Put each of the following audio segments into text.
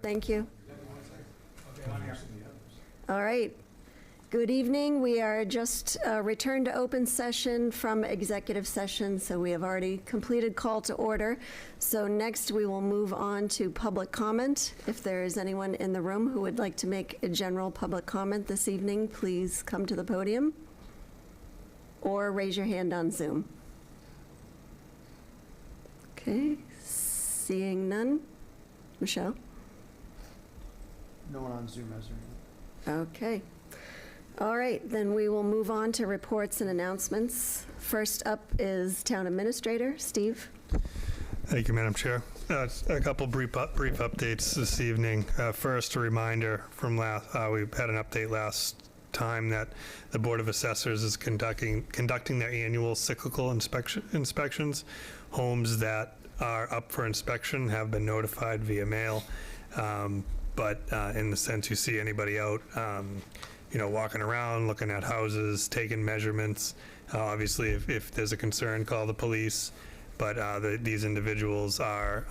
Thank you. All right. Good evening. We are just returned to open session from executive session, so we have already completed call to order. So next we will move on to public comment. If there is anyone in the room who would like to make a general public comment this evening, please come to the podium or raise your hand on Zoom. Okay, seeing none. Michelle? No one on Zoom has their hand. Okay. All right, then we will move on to reports and announcements. First up is Town Administrator, Steve. Thank you, Madam Chair. A couple brief updates this evening. First, a reminder from last, we had an update last time that the Board of Assessors is conducting their annual cyclical inspections. Homes that are up for inspection have been notified via mail, but in the sense you see anybody out walking around, looking at houses, taking measurements. Obviously, if there's a concern, call the police. But these individuals are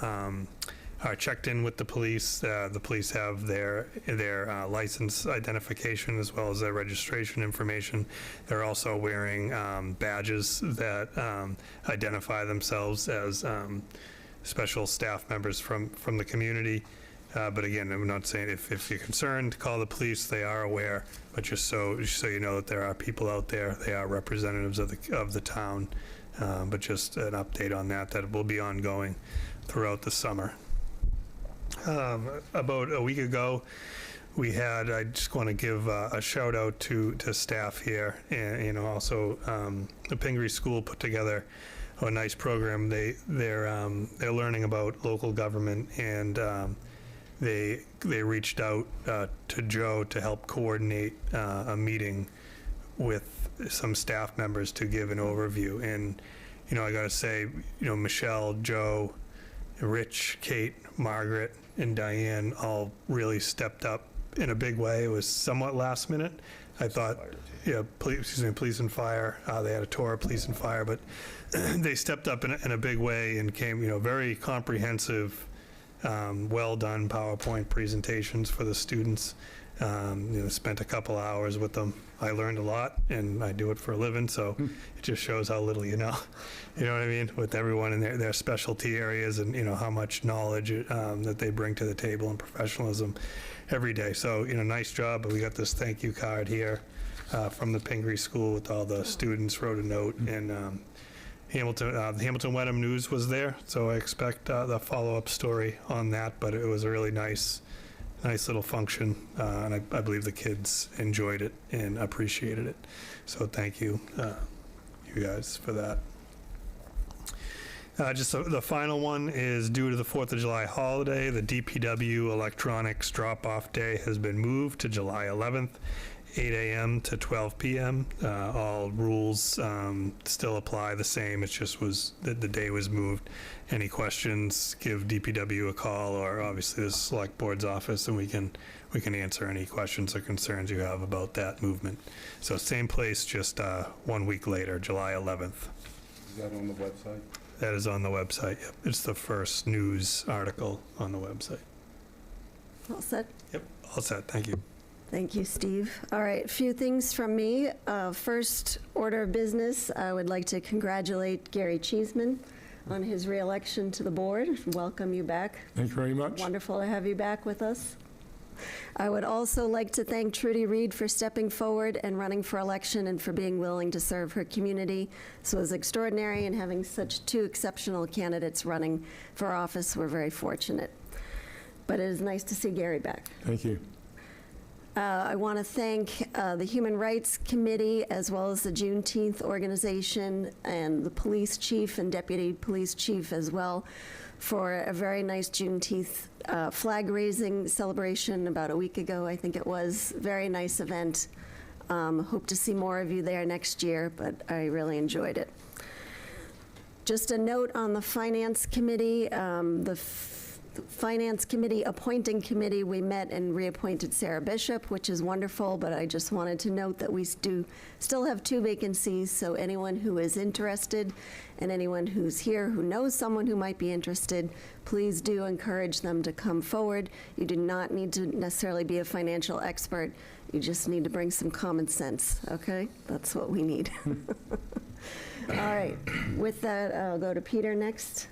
checked in with the police. The police have their license identification as well as their registration information. They're also wearing badges that identify themselves as special staff members from the community. But again, I'm not saying if you're concerned, call the police. They are aware, but just so you know that there are people out there. They are representatives of the town. But just an update on that will be ongoing throughout the summer. About a week ago, I just want to give a shout out to staff here, and also the Pingree School put together a nice program. They're learning about local government, and they reached out to Joe to help coordinate a meeting with some staff members to give an overview. And I gotta say, Michelle, Joe, Rich, Kate, Margaret, and Diane all really stepped up in a big way. It was somewhat last minute. I thought, police and fire. They had a tour of police and fire, but they stepped up in a big way and came, very comprehensive, well done PowerPoint presentations for the students. Spent a couple hours with them. I learned a lot, and I do it for a living, so it just shows how little you know. You know what I mean? With everyone in their specialty areas, and how much knowledge that they bring to the table and professionalism every day. So nice job. But we got this thank you card here from the Pingree School with all the students. Wrote a note, and the Hamilton Wenham News was there, so I expect the follow-up story on that. But it was a really nice little function, and I believe the kids enjoyed it and appreciated it. So thank you, you guys, for that. Just the final one is due to the 4th of July holiday. The DPW electronics drop-off day has been moved to July 11th, 8 a.m. to 12 p.m. All rules still apply the same. It's just the day was moved. Any questions, give DPW a call, or obviously the select board's office, and we can answer any questions or concerns you have about that movement. So same place, just 1 week later, July 11th. Is that on the website? That is on the website. Yep. It's the first news article on the website. All set? Yep, all set. Thank you. Thank you, Steve. All right, a few things from me. First order of business, I would like to congratulate Gary Cheeseman on his re-election to the board. Welcome you back. Thank you very much. Wonderful to have you back with us. I would also like to thank Trudy Reed for stepping forward and running for election and for being willing to serve her community. This was extraordinary, and having such two exceptional candidates running for office, we're very fortunate. But it is nice to see Gary back. Thank you. I want to thank the Human Rights Committee, as well as the Juneteenth organization, and the police chief and deputy police chief as well, for a very nice Juneteenth flag-raising celebration about a week ago, I think it was. Very nice event. Hope to see more of you there next year, but I really enjoyed it. Just a note on the Finance Committee, the Finance Committee Appointing Committee, we met and reappointed Sarah Bishop, which is wonderful, but I just wanted to note that we still have 2 vacancies, so anyone who is interested and anyone who's here who knows someone who might be interested, please do encourage them to come forward. You do not need to necessarily be a financial expert. You just need to bring some common sense, okay? That's what we need. All right, with that, I'll go to Peter next.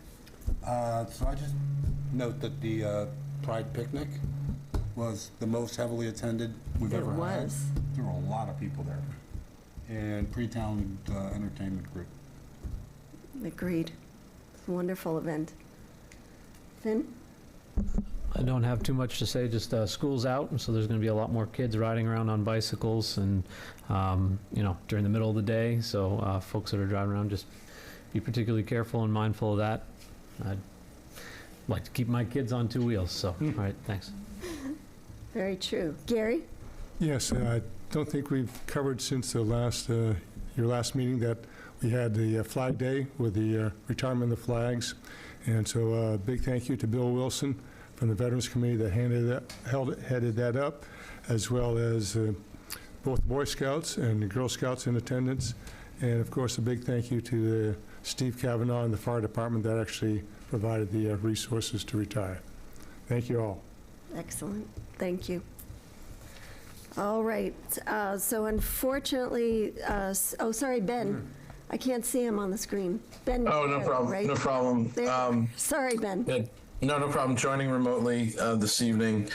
So I just note that the Pride Picnic was the most heavily attended we've It ever had. was. There were a lot of people there. And pretty talented entertainment group. Agreed. It's a wonderful event. Finn? I don't have too much to say, just school's out, and so there's going to be a lot more kids riding around on bicycles and, during the middle of the day. So folks that are driving around, just be particularly careful and mindful of that. I'd like to keep my kids on 2 wheels, so, all right, thanks. Very true. Gary? Yes, I don't think we've covered since the your last meeting that we had the Flag Day with the retirement of the flags. And so a big thank you to Bill Wilson from the Veterans Committee that headed that up, as well as both Boy Scouts and the Girl Scouts in attendance. And of course, a big thank you to Steve Kavanaugh and the fire department that actually provided the resources to retire. Thank you all. Excellent. Thank you. All right. So unfortunately, sorry, Ben. I can't see him on the screen. Ben. Oh, no problem. Right? No problem. There. Sorry, Ben. Yeah, no problem. Joining remotely this evening.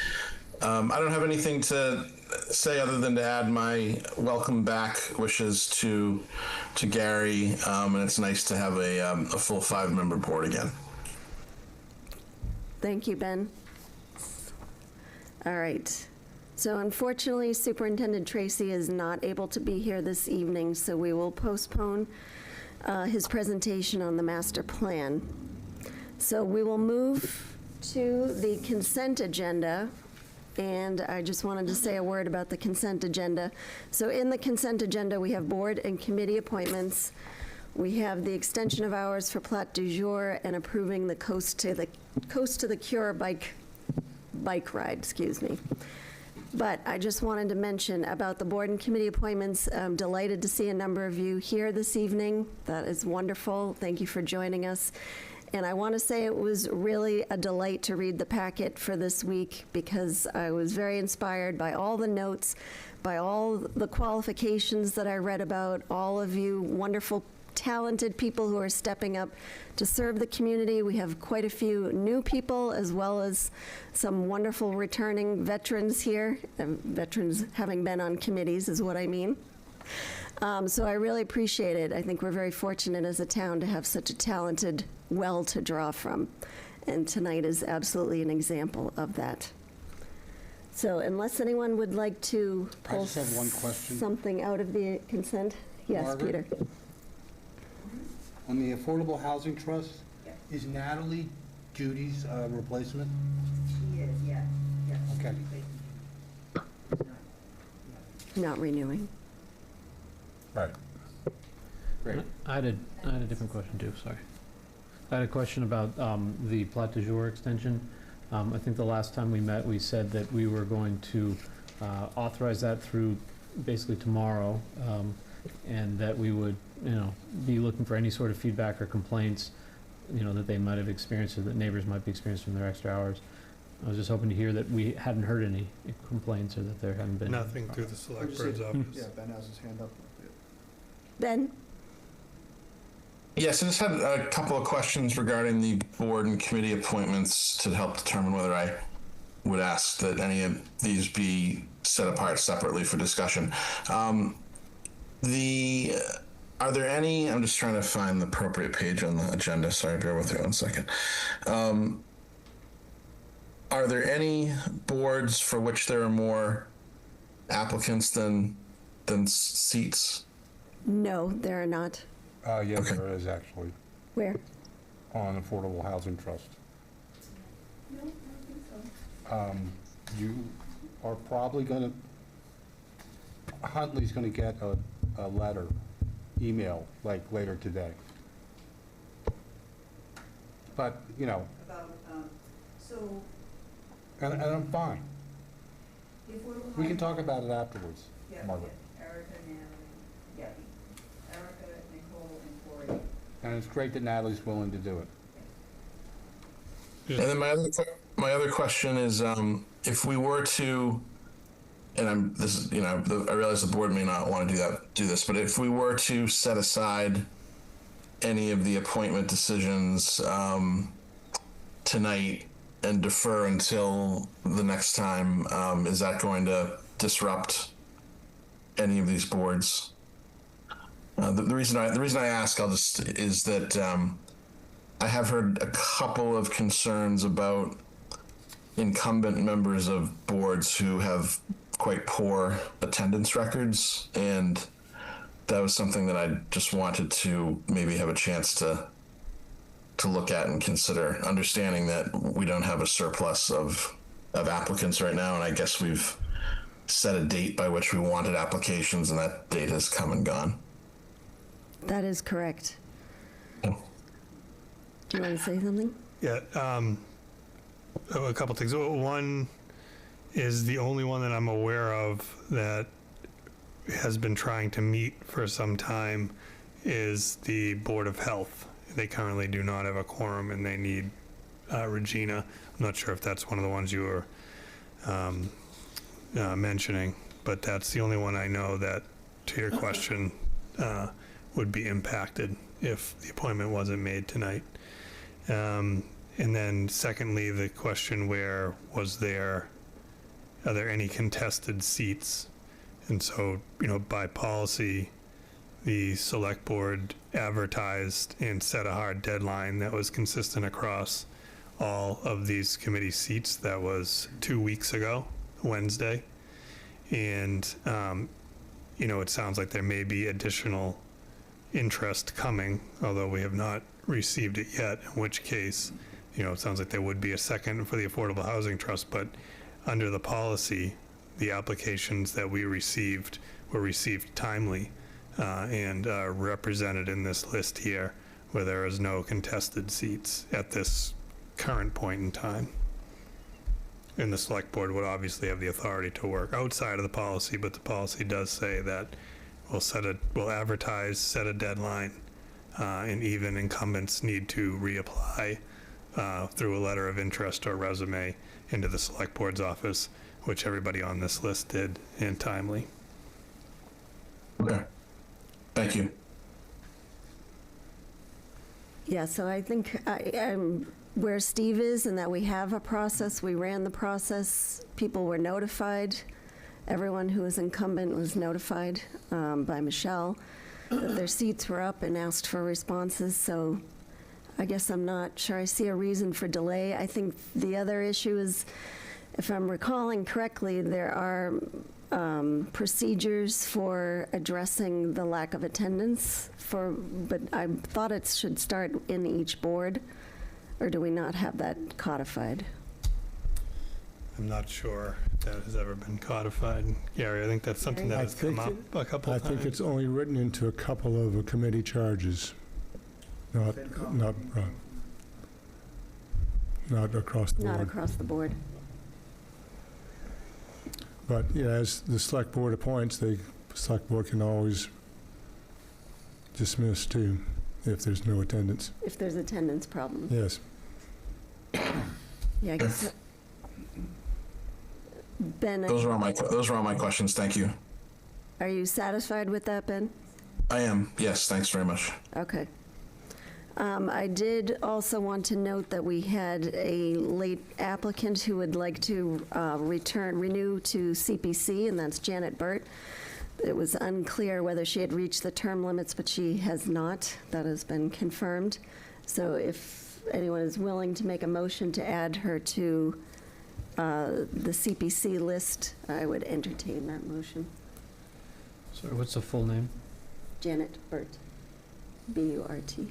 I don't have anything to say other than to add my welcome back wishes to Gary, and it's nice to have a full 5-member board again. Thank you, Ben. All right. So unfortunately, Superintendent Tracy is not able to be here this evening, so we will postpone his presentation on the master plan. So we will move to the consent agenda, and I just wanted to say a word about the consent agenda. So in the consent agenda, we have board and committee appointments. We have the extension of hours for Plat du Jour and approving the Coast to the Cure bike ride, excuse me. But I just wanted to mention about the board and committee appointments. I'm delighted to see a number of you here this evening. That is wonderful. Thank you for joining us. And I want to say it was really a delight to read the packet for this week because I was very inspired by all the notes, by all the qualifications that I read about, all of you wonderful talented people who are stepping up to serve the community. We have quite a few new people as well as some wonderful returning veterans here. Veterans having been on committees is what I mean. So I really appreciate it. I think we're very fortunate as a town to have such a talented well to draw from. And tonight is absolutely an example of that. So unless anyone would like to I pull just have one question. something out of the consent. Yes, Margaret? Peter. On the Affordable Housing Trust, is Natalie Judy's replacement? She is, yeah. Okay. Not renewing. Right. Great. I had a different question too, sorry. I had a question about the Plat du Jour extension. I think the last time we met, we said that we were going to authorize that through basically tomorrow, and that we would, be looking for any sort of feedback or complaints, that they might have experienced or that neighbors might be experiencing from their extra hours. I was just hoping to hear that we hadn't heard any complaints or that there hadn't been. Nothing through the select bird's office. Yeah, Ben has his hand up. Ben? Yes, I just had a couple of questions regarding the board and committee appointments to help determine whether I would ask that any of these be set apart separately for discussion. Are there any, I'm just trying to find the appropriate page on the agenda. Sorry, bear with me 1 second. Are there any boards for which there are more applicants than seats? No, there are not. Yes, Okay. there is actually, Where? on Affordable Housing Trust. You are probably going to, Huntley's going to get a letter, email, like later today. But, About So And I'm fine. if we're. We can talk about it afterwards, Yeah, Margaret. yeah, Erica, Natalie, yeah, Erica, Nicole, and Cory. And it's great that Natalie's willing to do it. And then my other question is, if we were to, and I realize the board may not want to do this, but if we were to set aside any of the appointment decisions tonight and defer until the next time, is that going to disrupt any of these boards? The reason I ask, is that I have heard a couple of concerns about incumbent members of boards who have quite poor attendance records, and that was something that I just wanted to maybe have a chance to look at and consider, understanding that we don't have a surplus of applicants right now, and I guess we've set a date by which we wanted applications, and that date has come and gone. That is correct. Oh. Do you want to say something? Yeah, a couple things. One is the only one that I'm aware of that has been trying to meet for some time is the Board of Health. They currently do not have a quorum, and they need Regina. I'm not sure if that's one of the ones you were mentioning, but that's the only one I know that, to your question, would be impacted if the appointment wasn't made tonight. And then secondly, the question are there any contested seats? And so, by policy, the select board advertised and set a hard deadline that was consistent across all of these committee seats. That was 2 weeks ago, Wednesday. And, it sounds like there may be additional interest coming, although we have not received it yet, in which case, it sounds like there would be a second for the Affordable Housing Trust, but under the policy, the applications that we received were received timely and are represented in this list here, where there is no contested seats at this current point in time. And the select board would obviously have the authority to work outside of the policy, but the policy does say that we'll advertise, set a deadline, and even incumbents need to reapply through a letter of interest or resume into the select board's office, which everybody on this list did, and timely. Okay. Thank you. Yeah, so I think I'm where Steve is, and that we have a process. We ran the process. People were notified. Everyone who was incumbent was notified by Michelle that their seats were up and asked for responses. So I guess I'm not sure I see a reason for delay. I think the other issue is, if I'm recalling correctly, there are procedures for addressing the lack of attendance but I thought it should start in each board, or do we not have that codified? I'm not sure that has ever been codified. Gary, I think that's something that I has come think up a couple I times. think it's only written into a couple of committee charges, not across the Not board. across the board. But, yeah, as the select board appoints, the select board can always dismiss too, if there's no attendance. If there's attendance problem. Yes. Yeah, I guess. Ben, Those are all my questions. Thank you. are you satisfied with that, Ben? I am. Yes. Thanks very much. Okay. I did also want to note that we had a late applicant who would like to renew to CPC, and that's Janet Burt. It was unclear whether she had reached the term limits, but she has not. That has been confirmed. So if anyone is willing to make a motion to add her to the CPC list, I would entertain that motion. Sorry, what's the full name? Janet Burt, B-U-R-T.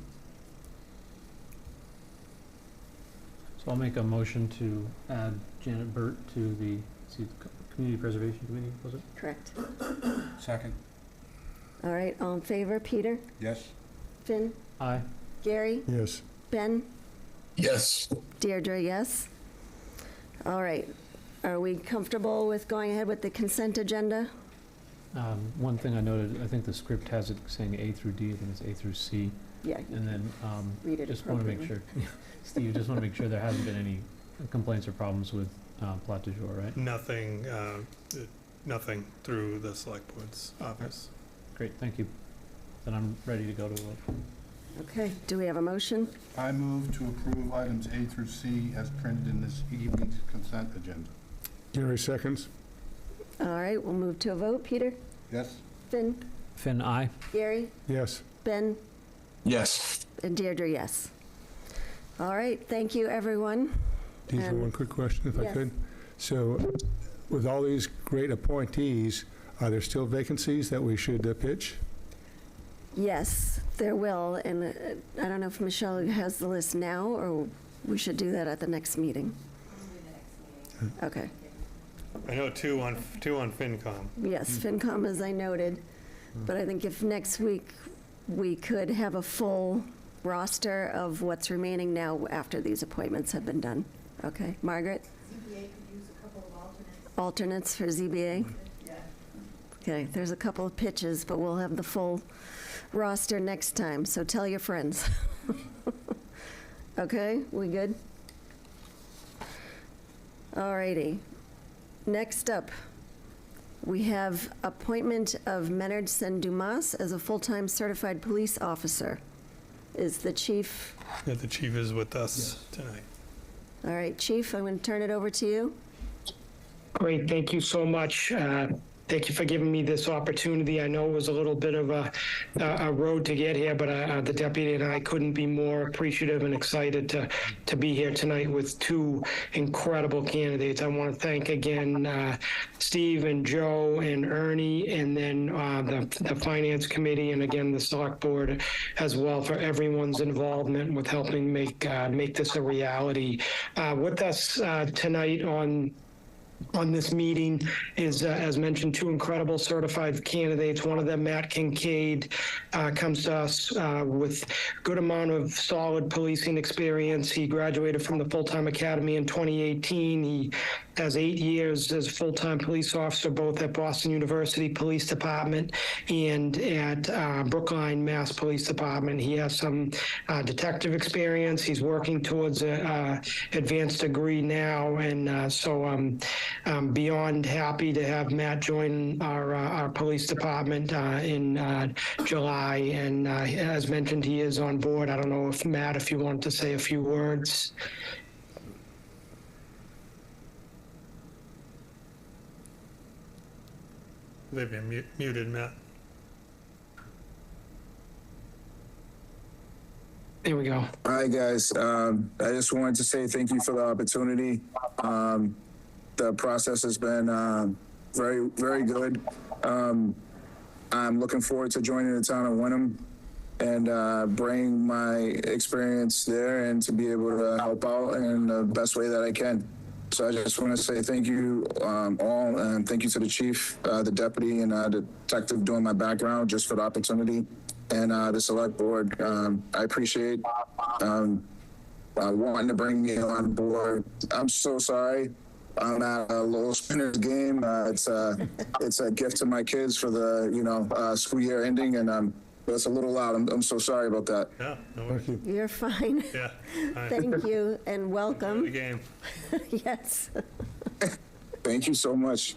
So I'll make a motion to add Janet Burt to the Community Preservation Committee, was it? Correct. Second. All right, all in favor? Peter? Yes? Finn? Aye. Gary? Yes. Ben? Yes. Deirdre, yes. All right. Are we comfortable with going ahead with the consent agenda? One thing I noted, I think the script has it saying A through D, I think it's A through C. Yeah. And then, Read it just want to make appropriately. sure, Steve, just want to make sure there hasn't been any complaints or problems with Plat du Jour, right? Nothing, nothing through the select board's office. Great, thank you. Then I'm ready to go to vote. Okay, do we have a motion? I move to approve items A through C as printed in this evening's consent agenda. Gary seconds. All right, we'll move to a vote. Peter? Yes? Finn? Finn, aye. Gary? Yes. Ben? Yes. And Deirdre, yes. All right, thank you, everyone. These are one quick question, if I Yes. could. So with all these great appointees, are there still vacancies that we should pitch? Yes, there will, and I don't know if Michelle has the list now, or we should do that at the next meeting. Probably the next meeting. Okay. I know two on FinCom. Yes, FinCom, as I noted, but I think if next week we could have a full roster of what's remaining now after these appointments have been done. Okay, Margaret? ZBA could use a couple of alternates. Alternates for ZBA? Yeah. Okay, there's a couple of pitches, but we'll have the full roster next time, so tell your friends. Okay, we good? All righty. Next up, we have appointment of Menardson Dumas as a full-time certified police officer. Is the chief, Yeah, the chief is with us tonight. all right, chief, I'm going to turn it over to you. Great, thank you so much. Thank you for giving me this opportunity. I know it was a little bit of a road to get here, but the deputy and I couldn't be more appreciative and excited to be here tonight with two incredible candidates. I want to thank again Steve and Joe and Ernie, and then the Finance Committee, and again the Select Board as well for everyone's involvement with helping make this a reality. With us tonight on this meeting is, as mentioned, two incredible certified candidates. One of them, Matt Kincaid, comes to us with good amount of solid policing experience. He graduated from the full-time academy in 2018. He has 8 years as a full-time police officer, both at Boston University Police Department and at Brookline, Mass Police Department. He has some detective experience. He's working towards an advanced degree now, and so I'm beyond happy to have Matt join our police department in July. And as mentioned, he is on board. I don't know if Matt, if you wanted to say a few words. They've been muted, Matt. There we go. Hi, guys. I just wanted to say thank you for the opportunity. The process has been very, very good. I'm looking forward to joining the town of Wenham and bring my experience there and to be able to help out in the best way that I can. So I just want to say thank you all, and thank you to the chief, the deputy, and the detective doing my background just for the opportunity, and the select board. I appreciate wanting to bring me on board. I'm so sorry. I'm at a Lowell Spinners game. It's a gift to my kids for the school year ending, and it's a little loud. I'm so sorry about that. Yeah, no worries. Thank you. You're fine. Yeah. Fine. Thank you and Enjoy the welcome. game. Yes. Thank you so much.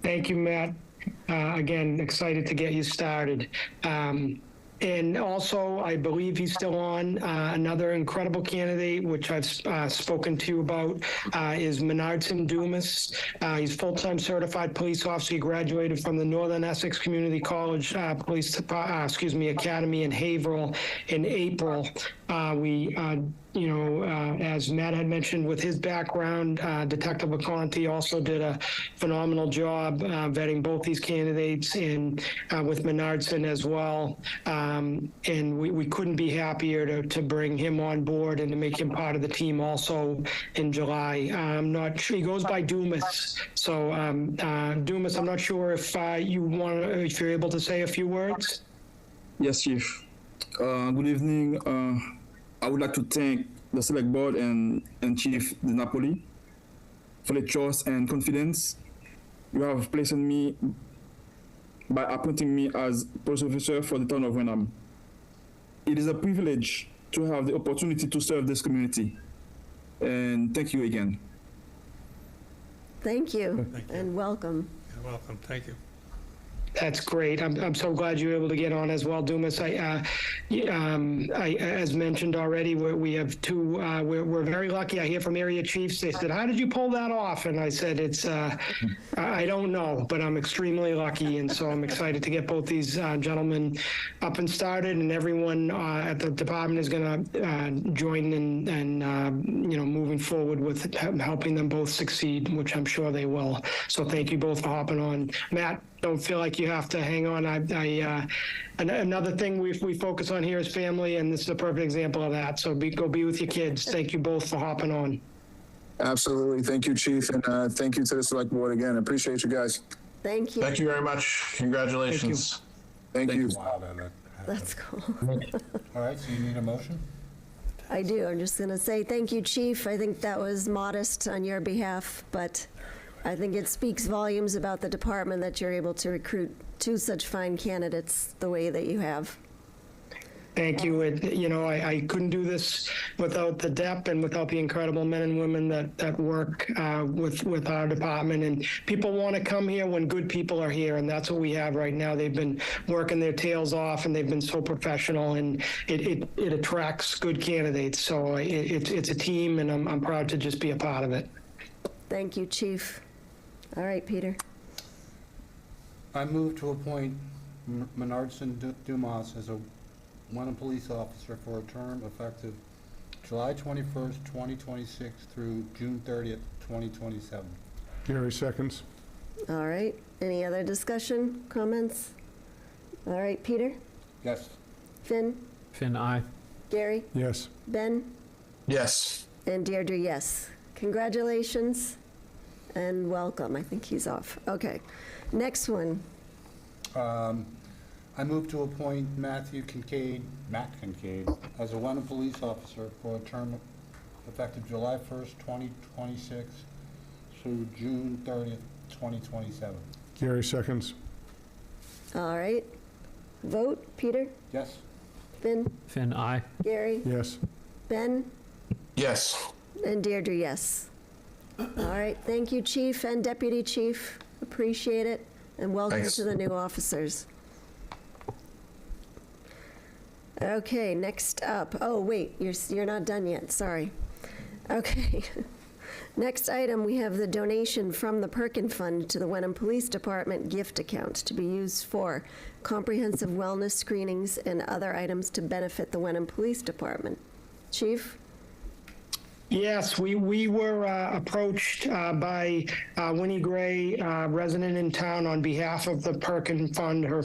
Thank you, Matt. Again, excited to get you started. And also, I believe he's still on. Another incredible candidate, which I've spoken to you about, is Menardson Dumas. He's full-time certified police officer. He graduated from the Northern Essex Community College Academy in Haverhill in April. As Matt had mentioned, with his background, Detective McConaughey also did a phenomenal job vetting both these candidates, and with Menardson as well. And we couldn't be happier to bring him on board and to make him part of the team also in July. I'm not sure, he goes by Dumas. So Dumas, I'm not sure if you're able to say a few words. Yes, Chief. Good evening. I would like to thank the Select Board and Chief Di Napoli for the trust and confidence you have placed in me by appointing me as police officer for the town of Wenham. It is a privilege to have the opportunity to serve this community. And thank you again. Thank you, Thank you. and welcome. You're welcome. Thank you. That's great. I'm so glad you were able to get on as well, Dumas. As mentioned already, we have two, we're very lucky. I hear from area chiefs. They said, how did you pull that off? And I said, I don't know, but I'm extremely lucky. And so I'm excited to get both these gentlemen up and started, and everyone at the department is going to join and moving forward with helping them both succeed, which I'm sure they will. So thank you both for hopping on. Matt, don't feel like you have to hang on. Another thing we focus on here is family, and this is a perfect example of that. So go be with your kids. Thank you both for hopping on. Absolutely. Thank you, Chief, and thank you to the select board again. I appreciate you guys. Thank you. Thank you very much. Congratulations. Thank you. Wow, that That's cool. All right, so you need a motion? I do. I'm just going to say thank you, Chief. I think that was modest on your behalf, but I think it speaks volumes about the department that you're able to recruit two such fine candidates the way that you have. Thank you. I couldn't do this without the DEP and without the incredible men and women that work with our department. And people want to come here when good people are here, and that's what we have right now. They've been working their tails off, and they've been so professional, and it attracts good candidates. So it's a team, and I'm proud to just be a part of it. Thank you, Chief. All right, Peter. I move to appoint Menardson Dumas as a Wenham police officer for a term effective July 21st, 2026 through June 30th, 2027. Gary seconds. All right. Any other discussion, comments? All right, Peter? Yes. Finn? Finn, aye. Gary? Yes. Ben? Yes. And Deirdre, yes. Congratulations and welcome. I think he's off. Okay. Next one. I move to appoint Matt Kincaid, as a Wenham police officer for a term effective July 1st, 2026 through June 30th, 2027. Gary seconds. All right. Vote, Peter? Yes. Finn? Finn, aye. Gary? Yes. Ben? Yes. And Deirdre, yes. All right. Thank you, Chief and Deputy Chief. Appreciate it. And welcome Thanks. to the new officers. Okay, next up. Oh, wait, you're not done yet. Sorry. Okay. Next item, we have the donation from the Perkin Fund to the Wenham Police Department gift account to be used for comprehensive wellness screenings and other items to benefit the Wenham Police Department. Chief? Yes, we were approached by Winnie Gray, resident in town, on behalf of the Perkin Fund, her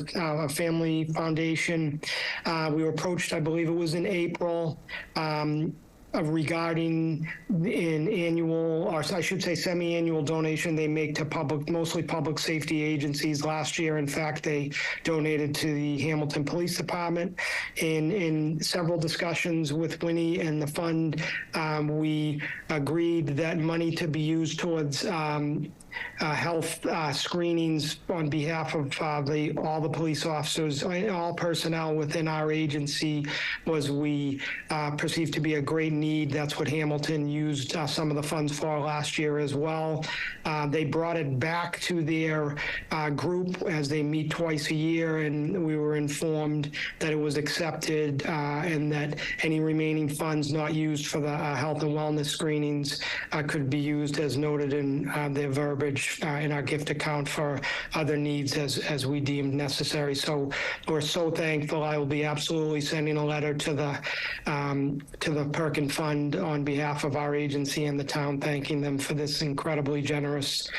family foundation. We were approached, I believe it was in April, regarding an annual, or I should say semi-annual donation they make to mostly public safety agencies. Last year, in fact, they donated to the Hamilton Police Department. In several discussions with Winnie and the fund, we agreed that money to be used towards health screenings on behalf of all the police officers, all personnel within our agency was we perceived to be a great need. That's what Hamilton used some of the funds for last year as well. They brought it back to their group as they meet twice a year, and we were informed that it was accepted and that any remaining funds not used for the health and wellness screenings could be used as noted in their verbiage in our gift account for other needs as we deemed necessary. So we're so thankful. I will be absolutely sending a letter to the Perkin Fund on behalf of our agency and the town, thanking them for this incredibly generous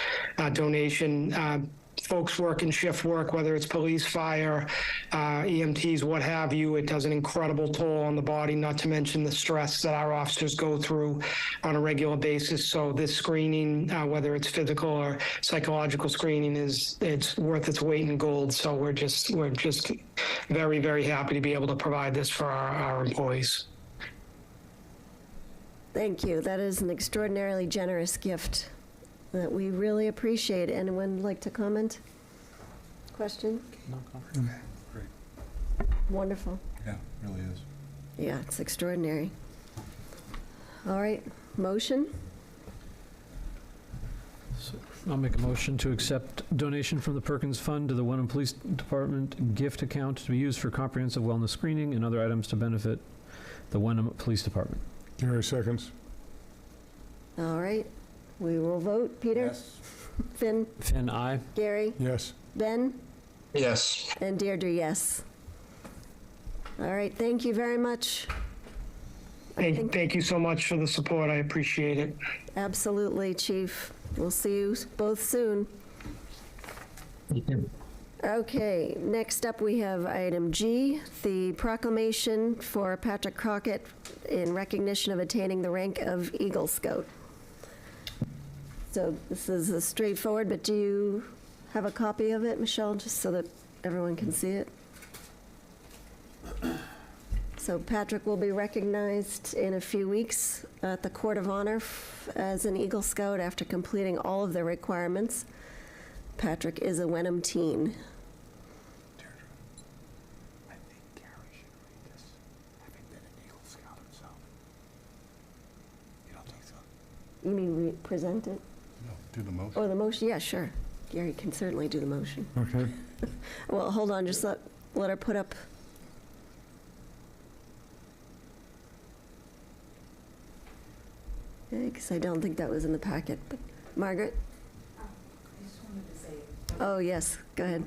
donation. Folks work in shift work, whether it's police, fire, EMTs, what have you. It does an incredible toll on the body, not to mention the stress that our officers go through on a regular basis. So this screening, whether it's physical or psychological screening, it's worth its weight in gold. So we're just very, very happy to be able to provide this for our employees. Thank you. That is an extraordinarily generous gift. that we really appreciate. Anyone like to comment? Question? No comment. Great. Wonderful. Yeah, really is. Yeah, it's extraordinary. All right, motion? So I'll make a motion to accept donation from the Perkins Fund to the Wenham Police Department gift account to be used for comprehensive wellness screening and other items to benefit the Wenham Police Department. Gary seconds. All right, we will vote. Peter? Yes. Finn? Finn, aye. Gary? Yes. Ben? Yes. And Deirdre, yes. All right, thank you very much. Thank you so much for the support. I appreciate it. Absolutely, Chief. We'll see you both soon. Okay, next up we have item G, the proclamation for Patrick Crockett in recognition of attaining the rank of Eagle Scout. So this is straightforward, but do you have a copy of it, Michelle, just so that everyone can see it? So Patrick will be recognized in a few weeks at the Court of Honor as an Eagle Scout after completing all of the requirements. Patrick is a Wenham teen. I think Gary should read this, having been an Eagle Scout himself. You don't think so? You mean we present it? No, do the motion. Oh, the motion, yeah, sure. Gary can certainly do the motion. Okay. Well, hold on, just let her put up. Because I don't think that was in the packet, but Margaret? I just wanted to say. Oh, yes, go ahead.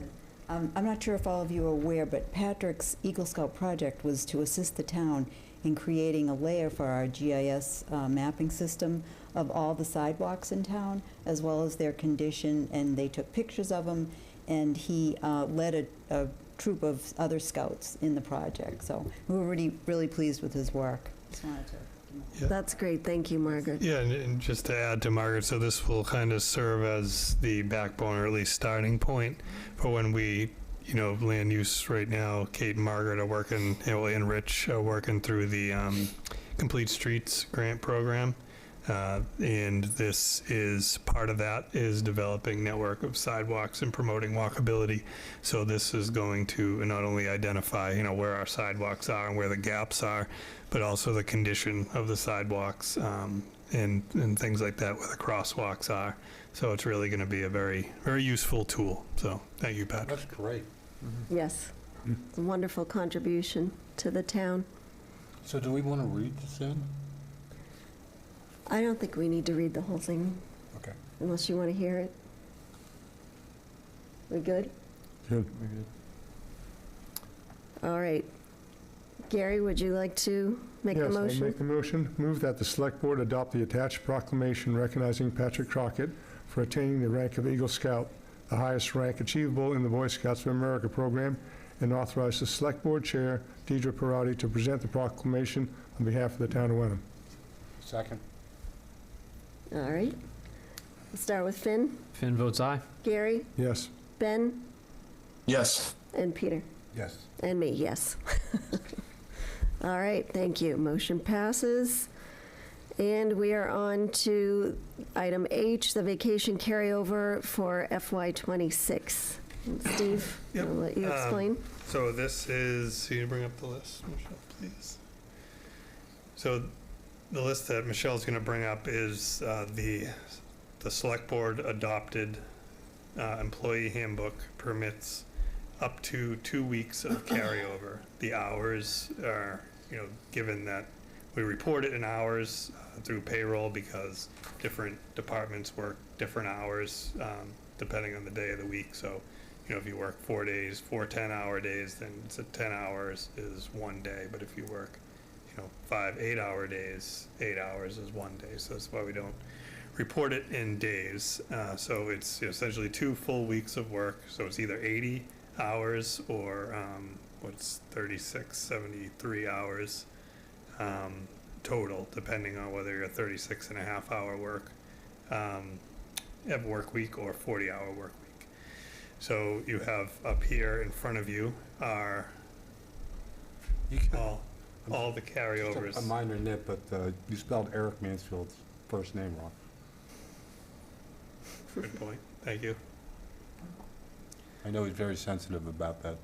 I'm not sure if all of you are aware, but Patrick's Eagle Scout project was to assist the town in creating a layer for our GIS mapping system of all the sidewalks in town, as well as their condition, and they took pictures of them, and he led a troop of other scouts in the project. So we were really pleased with his work. Just wanted to. Yeah. That's great, thank you, Margaret. Yeah, and just to add to Margaret, so this will kind of serve as the backbone, or at least starting point, for when we, land use right now. Kate and Margaret are working, and Rich are working through the Complete Streets grant program. And this is part of that, is developing network of sidewalks and promoting walkability. So this is going to not only identify, where our sidewalks are and where the gaps are, but also the condition of the sidewalks and things like that, where the crosswalks are. So it's really going to be a very, very useful tool. So thank you, Patrick. That's great. Yes, it's a wonderful contribution to the town. So do we want to read this in? I don't think we need to read the whole thing, Okay. unless you want to hear it. We good? Good. All right. Gary, would you like to make the Yes, motion? I make the motion. Move that the Select Board adopt the attached proclamation recognizing Patrick Crockett for attaining the rank of Eagle Scout, the highest rank achievable in the Boy Scouts of America program, and authorize the Select Board Chair, Deidre Parati, to present the proclamation on behalf of the town of Wenham. Second. All right. We'll start with Finn, Finn votes aye. Gary, Yes. Ben, Yes. and Peter. Yes. And me, yes. All right, thank you. Motion passes. And we are on to item H, the vacation carryover for FY26. Steve, Yep. I'll let you explain. So this is, can you bring up the list, Michelle, please? So the list that Michelle's going to bring up is the Select Board adopted employee handbook permits up to 2 weeks of carryover. The hours are, given that we report it in hours through payroll because different departments work different hours depending on the day of the week. So, if you work 4 days, 4 10-hour days, then it's 10 hours is 1 day. But if you work, 5 8-hour days, 8 hours is 1 day. So that's why we don't report it in days. So it's essentially 2 full weeks of work. So it's either 80 hours or what's 36, 73 hours total, depending on whether you're a 36 and a half hour work week or 40-hour work week. So you have up here in front of you are all the carryovers. Just a minor nit, but you spelled Eric Mansfield's first name wrong. Good point. Thank you. I know he's very sensitive about that.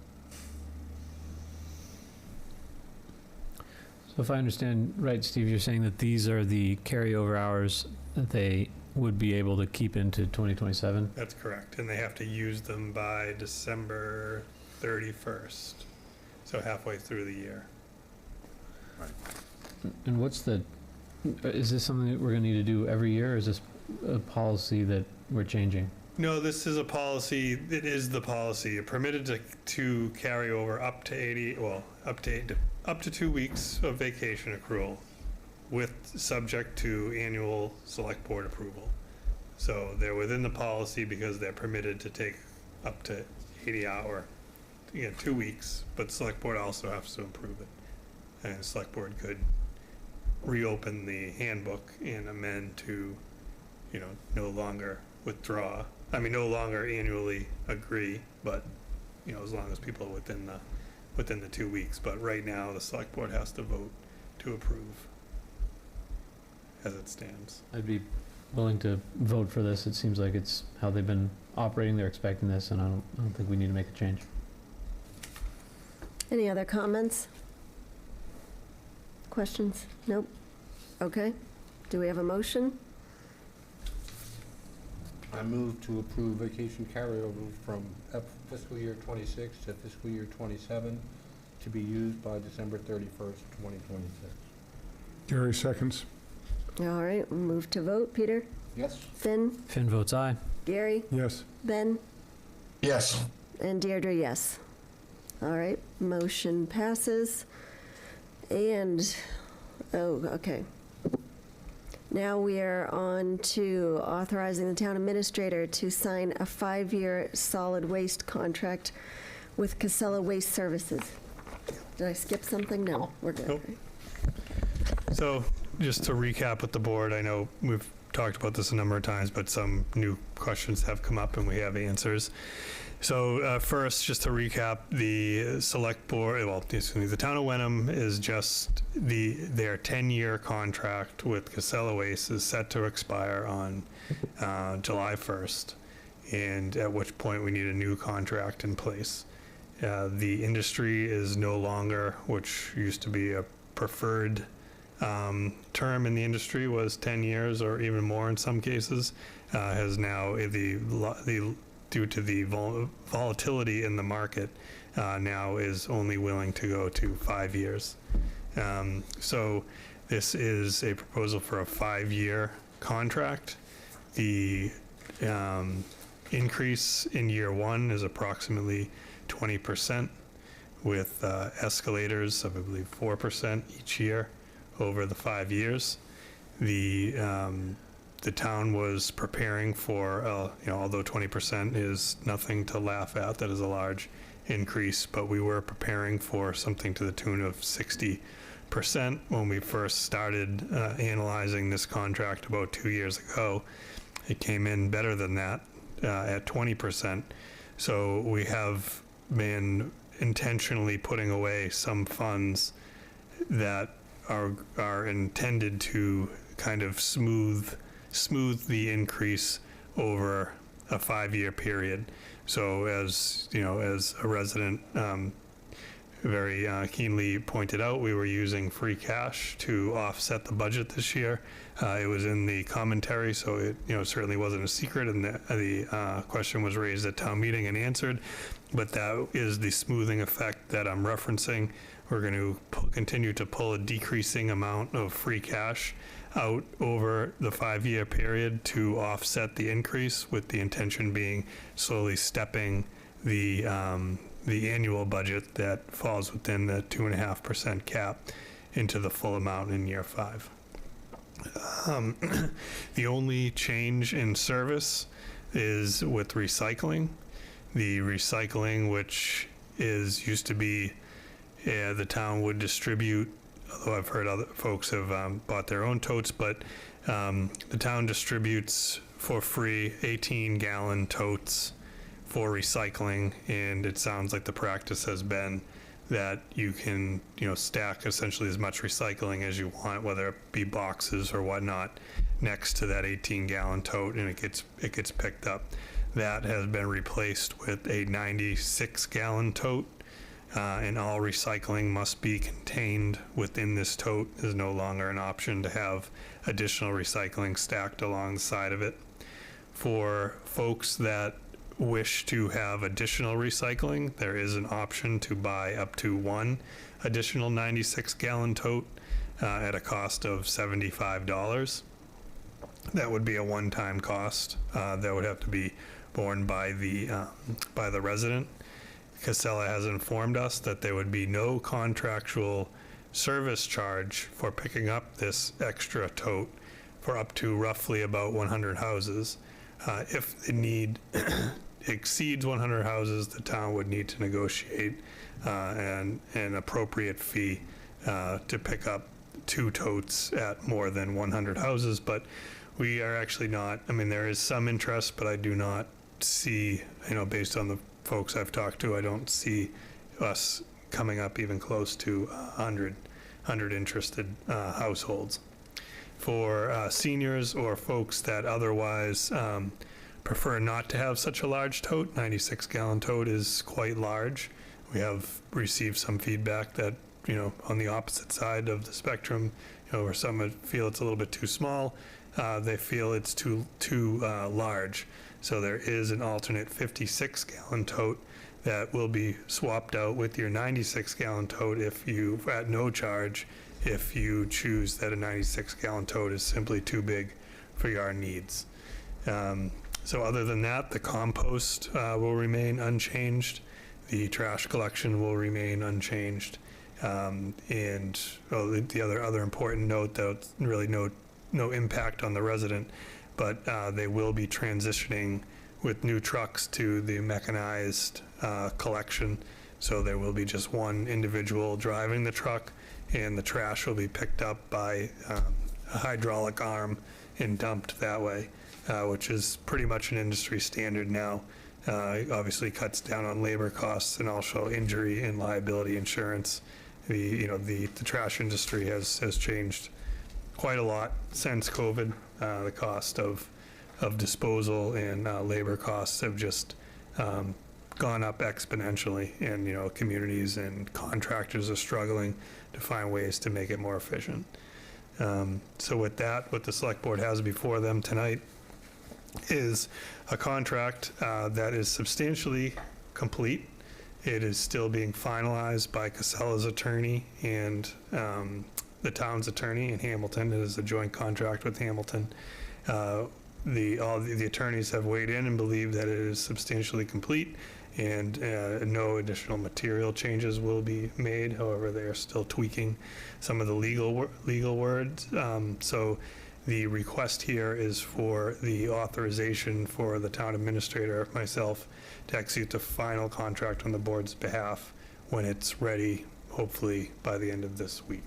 So if I understand right, Steve, you're saying that these are the carryover hours that they would be able to keep into 2027? That's correct. And they have to use them by December 31st. So halfway through the year. And what's the, is this something that we're going to need to do every year, or is this a policy that we're changing? No, this is a policy, it is the policy. You're permitted to carry over up to 80, well, up to 2 weeks of vacation accrual with, subject to annual select board approval. So they're within the policy because they're permitted to take up to 80 hour, 2 weeks, but select board also has to approve it. And select board could reopen the handbook and amend to, no longer withdraw. I mean, no longer annually agree, but, as long as people are within the 2 weeks. But right now, the select board has to vote to approve as it stands. I'd be willing to vote for this. It seems like it's how they've been operating. They're expecting this, and I don't think we need to make a change. Any other comments? Questions? Nope. Okay. Do we have a motion? I move to approve vacation carryover from fiscal year 26 to fiscal year 27 to be used by December 31st, 2026. Gary seconds. All right, we'll move to vote. Peter? Yes? Finn? Finn votes aye. Gary? Yes. Ben? Yes. And Deirdre, yes. All right, motion passes. And, okay. Now we are on to authorizing the town administrator to sign a 5-year solid waste contract with Casella Waste Services. Did I skip something? No, we're good. Nope. So just to recap with the board, I know we've talked about this a number of times, but some new questions have come up and we have answers. So first, just to recap, the select board, the town of Wenham is just their 10-year contract with Casella Waste is set to expire on July 1st, and at which point we need a new contract in place. The industry is no longer, which used to be a preferred term in the industry, was 10 years or even more in some cases, has now due to the volatility in the market, now is only willing to go to 5 years. So this is a proposal for a 5-year contract. The increase in year one is approximately 20%, with escalators of, I believe, 4% each year over the 5 years. The town was preparing for, although 20% is nothing to laugh at, that is a large increase, but we were preparing for something to the tune of 60% when we first started analyzing this contract about 2 years ago. It came in better than that at 20%. So we have been intentionally putting away some funds that are intended to kind of smooth the increase over a 5-year period. So as a resident very keenly pointed out, we were using free cash to offset the budget this year. It was in the commentary, so it certainly wasn't a secret, and the question was raised at town meeting and answered. But that is the smoothing effect that I'm referencing. We're going to continue to pull a decreasing amount of free cash out over the 5-year period to offset the increase, with the intention being slowly stepping the annual budget that falls within the 2.5% cap into the full amount in year 5. The only change in service is with recycling. The recycling, which used to be the town would distribute, although I've heard other folks have bought their own totes, but the town distributes for free 18-gallon totes for recycling, and it sounds like the practice has been that you can, stack essentially as much recycling as you want, whether it be boxes or whatnot, next to that 18-gallon tote, and it gets picked up. That has been replaced with a 96-gallon tote, and all recycling must be contained within this tote. There's no longer an option to have additional recycling stacked along the side of it. For folks that wish to have additional recycling, there is an option to buy up to one additional 96-gallon tote at a cost of $75. That would be a one-time cost that would have to be borne by the resident. Casella has informed us that there would be no contractual service charge for picking up this extra tote for up to roughly about 100 houses. If the need exceeds 100 houses, the town would need to negotiate an appropriate fee to pick up 2 totes at more than 100 houses. But we are actually not, there is some interest, but I do not see, based on the folks I've talked to, I don't see us coming up even close to 100 interested households. For seniors or folks that otherwise prefer not to have such a large tote, 96-gallon tote is quite large. We have received some feedback that, on the opposite side of the spectrum, where some feel it's a little bit too small, they feel it's too large. So there is an alternate 56-gallon tote that will be swapped out with your 96-gallon tote at no charge, if you choose that a 96-gallon tote is simply too big for your needs. So other than that, the compost will remain unchanged. The trash collection will remain unchanged. And the other important note, though, really no impact on the resident, but they will be transitioning with new trucks to the mechanized collection. So there will be just one individual driving the truck, and the trash will be picked up by a hydraulic arm and dumped that way, which is pretty much an industry standard now. It obviously cuts down on labor costs and also injury and liability insurance. The trash industry has changed quite a lot since COVID. The cost of disposal and labor costs have just gone up exponentially, and communities and contractors are struggling to find ways to make it more efficient. So with that, what the select board has before them tonight is a contract that is substantially complete. It is still being finalized by Casella's attorney and the town's attorney in Hamilton. It is a joint contract with Hamilton. All the attorneys have weighed in and believe that it is substantially complete, and no additional material changes will be made. However, they are still tweaking some of the legal words. So the request here is for the authorization for the town administrator, myself, to execute the final contract on the board's behalf when it's ready, hopefully by the end of this week.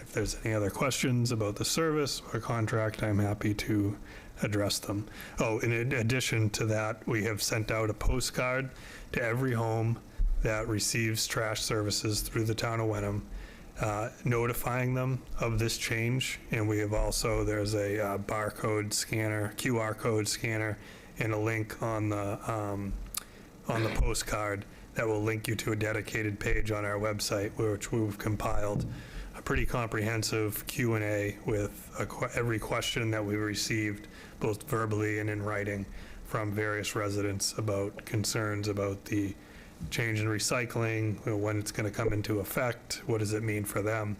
If there's any other questions about the service or contract, I'm happy to address them. Oh, in addition to that, we have sent out a postcard to every home that receives trash services through the town of Wenham, notifying them of this change. And we have also, there's a barcode scanner, QR code scanner, and a link on the postcard that will link you to a dedicated page on our website, which we've compiled a pretty comprehensive Q&A with every question that we received, both verbally and in writing, from various residents about concerns about the change in recycling, when it's going to come into effect, what does it mean for them.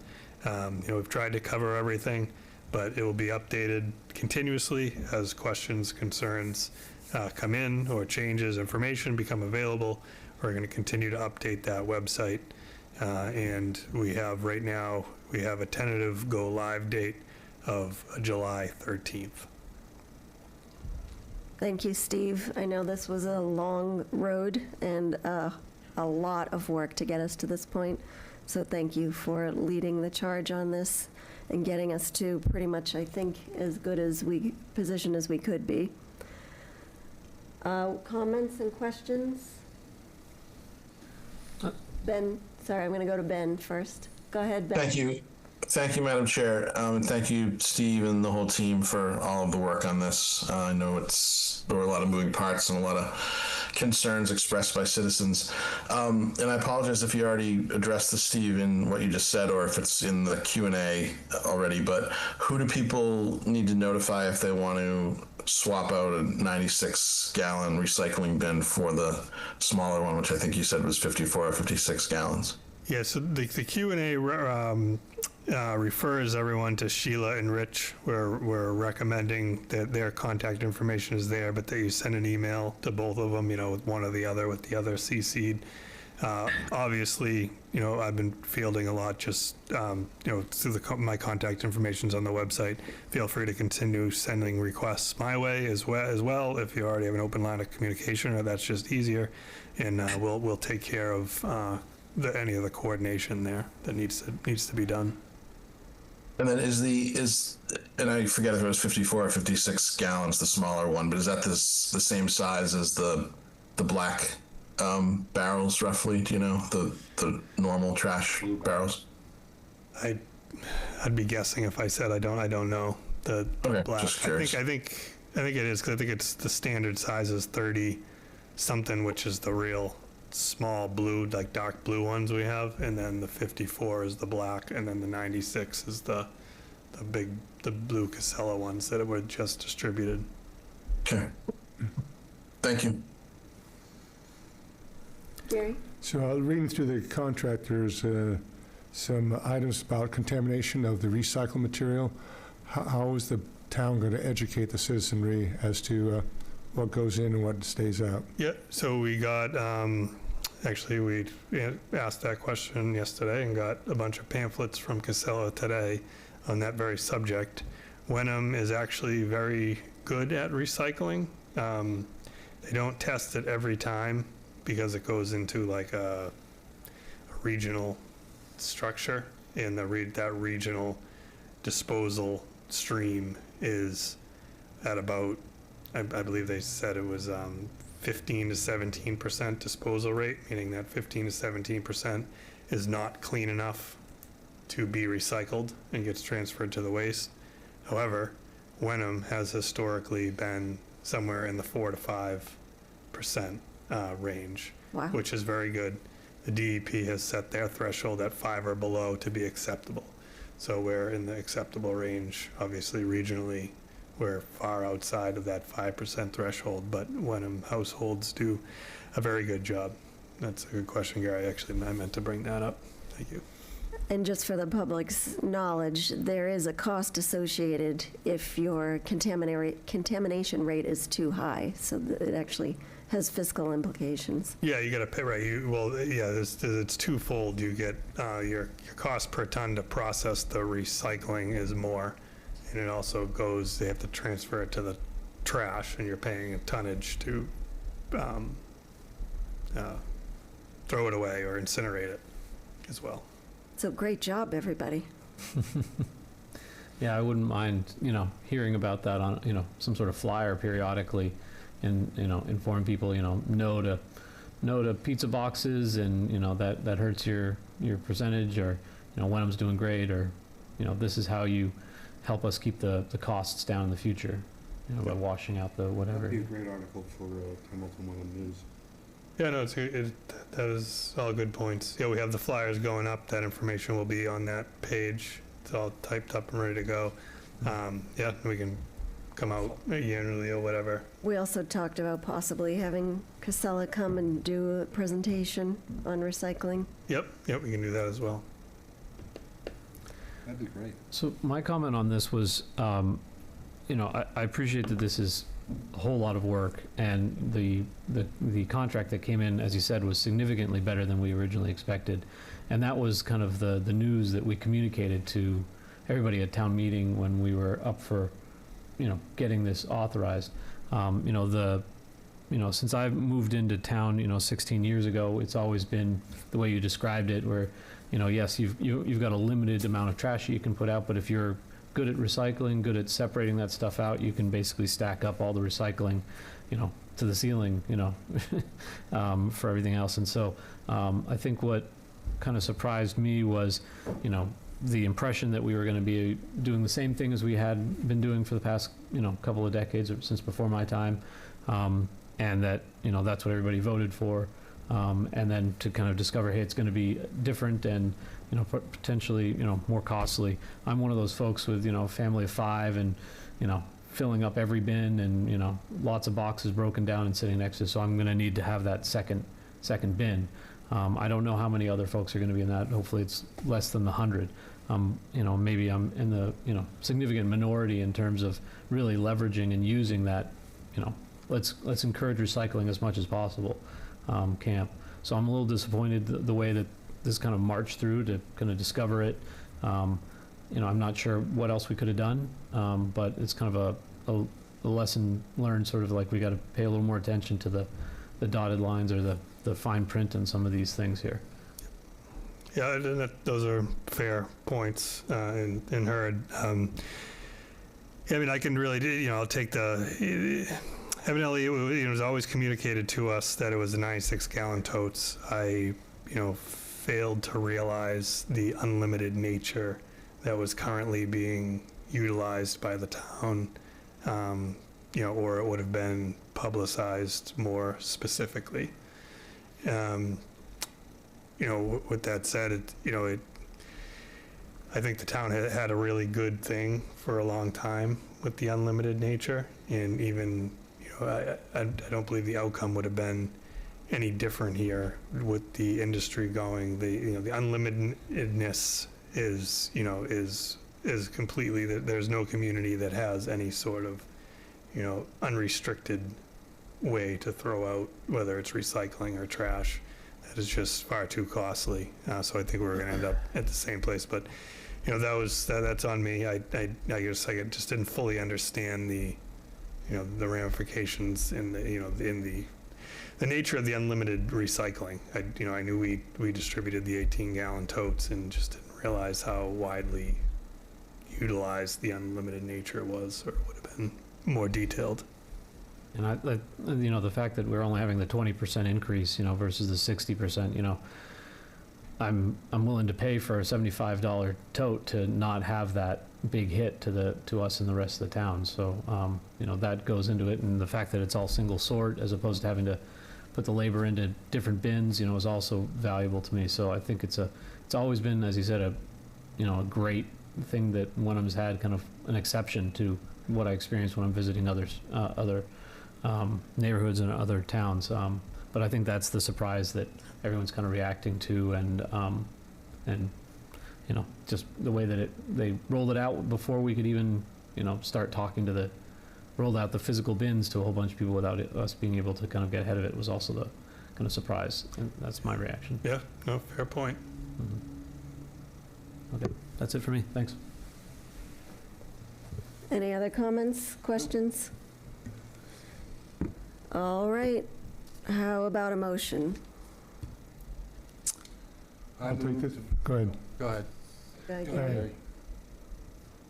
We've tried to cover everything, but it will be updated continuously as questions, concerns come in, or changes, information become available. We're going to continue to update that website. And we have right now, we have a tentative go live date of July 13th. Thank you, Steve. I know this was a long road and a lot of work to get us to this point. So thank you for leading the charge on this and getting us to pretty much, I think, as good as position as we could be. Comments and questions? Ben, sorry, I'm going to go to Ben first. Go ahead, Ben. Thank you. Thank you, Madam Chair. And thank you, Steve, and the whole team for all of the work on this. I know there were a lot of moving parts and a lot of concerns expressed by citizens. And I apologize if you already addressed this, Steve, in what you just said, or if it's in the Q&A already, but who do people need to notify if they want to swap out a 96-gallon recycling bin for the smaller one, which I think you said was 54 or 56 gallons? Yeah, so the Q&A refers everyone to Sheila and Rich. We're recommending that their contact information is there, but that you send an email to both of them, with one or the other, with the other CC'd. Obviously, I've been fielding a lot just, through my contact information's on the website. Feel free to continue sending requests my way as well if you already have an open line of communication, or that's just easier. And we'll take care of any of the coordination there that needs to be done. And then and I forget if it was 54 or 56 gallons, the smaller one, but is that the same size as the black barrels, roughly? Do you know the normal trash barrels? I'd be guessing if I said I don't know the black. Just curious. I think it is, because I think it's the standard size is 30 something, which is the real small blue, like dark blue ones we have, and then the 54 is the black, and then the 96 is the blue Casella ones that were just distributed. Okay. Thank you. Gary? So reading through the contract, there's some items about contamination of the recycled material. How is the town going to educate the citizenry as to what goes in and what stays out? Yeah, so we got, actually, we asked that question yesterday and got a bunch of pamphlets from Casella today on that very subject. Wenham is actually very good at recycling. They don't test it every time because it goes into like a regional structure, and that regional disposal stream is at about, I believe they said it was 15 to 17% disposal rate, meaning that 15 to 17% is not clean enough to be recycled and gets transferred to the waste. However, Wenham has historically been somewhere in the 4 to 5% range, Wow. which is very good. The DEP has set their threshold at 5 or below to be acceptable. So we're in the acceptable range. Obviously, regionally, we're far outside of that 5% threshold, but Wenham households do a very good job. That's a good question, Gary. Actually, I meant to bring that up. Thank you. And just for the public's knowledge, there is a cost associated if your contamination rate is too high, so that it actually has fiscal implications. Yeah, you got to pay, right? It's twofold. You get your cost per ton to process the recycling is more, and it also goes, they have to transfer it to the trash, and you're paying a tonnage to throw it away or incinerate it as well. So great job, everybody. Yeah, I wouldn't mind, hearing about that on, some sort of flyer periodically, and, inform people, no to pizza boxes, and, that hurts your percentage, or, Wenham's doing great, or, this is how you help us keep the costs down in the future, by washing out the whatever. That'd be a great article for Hamilton Wenham News. Yeah, no, that is all good points. Yeah, we have the flyers going up. That information will be on that page. It's all typed up and ready to go. Yeah, we can come out annually or whatever. We also talked about possibly having Casella come and do a presentation on recycling. Yep, we can do that as well. That'd be great. So my comment on this was, I appreciate that this is a whole lot of work, and the contract that came in, as you said, was significantly better than we originally expected, and that was kind of the news that we communicated to everybody at town meeting when we were up for, getting this authorized. Since I've moved into town, 16 years ago, it's always been the way you described it, where, yes, you've got a limited amount of trash that you can put out, but if you're good at recycling, good at separating that stuff out. You can basically stack up all the recycling, to the ceiling, for everything else. And so I think what kind of surprised me was, the impression that we were going to be doing the same thing as we had been doing for the past, couple of decades, or since before my time, and that, that's what everybody voted for. And then to kind of discover, hey, it's going to be different and, potentially, more costly. I'm one of those folks with, a family of 5 and, filling up every bin and, lots of boxes broken down and sitting next to, so I'm going to need to have that second bin. I don't know how many other folks are going to be in that. Hopefully it's less than the 100. Maybe I'm in the, significant minority in terms of really leveraging and using that, let's encourage recycling as much as possible, camp. So I'm a little disappointed the way that this kind of marched through to kind of discover it. I'm not sure what else we could have done, but it's kind of a lesson learned, sort of like we got to pay a little more attention to the dotted lines or the fine print in some of these things here. Yeah, those are fair points, and heard. I can really, I'll take evidently it was always communicated to us that it was the 96-gallon totes. I, failed to realize the unlimited nature that was currently being utilized by the town, or it would have been publicized more specifically. With that said, I think the town had a really good thing for a long time with the unlimited nature, and even, I don't believe the outcome would have been any different here with the industry going. The unlimitedness is completely, there's no community that has any sort of, unrestricted way to throw out, whether it's recycling or trash. That is just far too costly. So I think we're going to end up at the same place. But, that's on me. I guess I just didn't fully understand the ramifications in the nature of the unlimited recycling. I knew we distributed the 18-gallon totes and just didn't realize how widely utilized the unlimited nature was, or would have been more detailed. And the fact that we're only having the 20% increase, versus the 60%, I'm willing to pay for a $75 tote to not have that big hit to us and the rest of the town. So, that goes into it, and the fact that it's all single sort as opposed to having to put the labor into different bins, is also valuable to me. So I think it's always been, as you said, a great thing that Wenham's had, kind of an exception to what I experienced when I'm visiting other neighborhoods and other towns. But I think that's the surprise that everyone's kind of reacting to, and just the way that they rolled it out before we could even, start talking to rolled out the physical bins to a whole bunch of people without us being able to kind of get ahead of it was also the kind of surprise. And that's my reaction. Yeah, no, fair point. Mm-hmm. Okay, that's it for me. Thanks. Any other comments, questions? All right. How about a motion? I'll take this. Go ahead. Go ahead. Gary.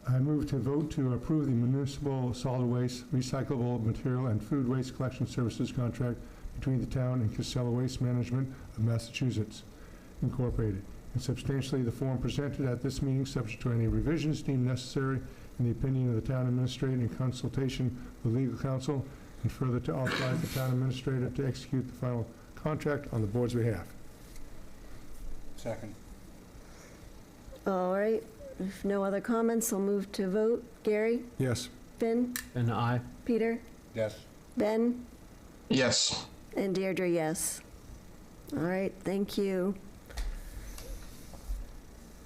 I move to vote to approve the municipal solid waste, recyclable material, and food waste collection services contract between the town and Casella Waste Management of Massachusetts, Incorporated, in substantially the form presented at this meeting, subject to any revisions deemed necessary in the opinion of the town administrator in consultation with legal counsel, and further to authorize the town administrator to execute the final contract on the board's behalf. Second. All right. If no other comments, I'll move to vote. Gary? Yes. Finn? And I. Peter? Yes. Ben? Yes. And Deirdre, yes. All right, thank you.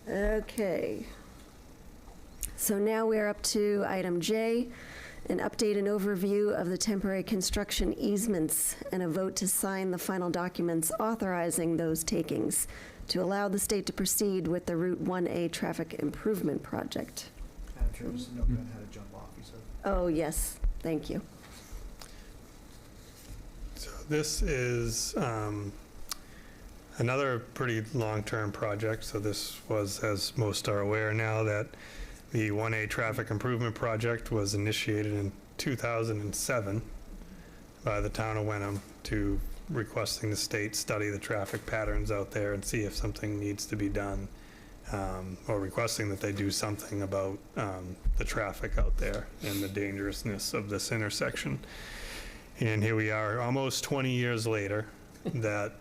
Okay. So now we're up to item J, an update and overview of the temporary construction easements and a vote to sign the final documents authorizing those takings to allow the state to proceed with the Route 1A traffic improvement project. Madam Chair, Mr. Nogan had to jump off, he said. Oh, yes, thank you. So this is another pretty long-term project. So this was, as most are aware now, that The 1A traffic improvement project was initiated in 2007 by the town of Wenham to requesting the state study the traffic patterns out there and see if something needs to be done, or requesting that they do something about the traffic out there and the dangerousness of this intersection. And here we are, almost 20 years later, that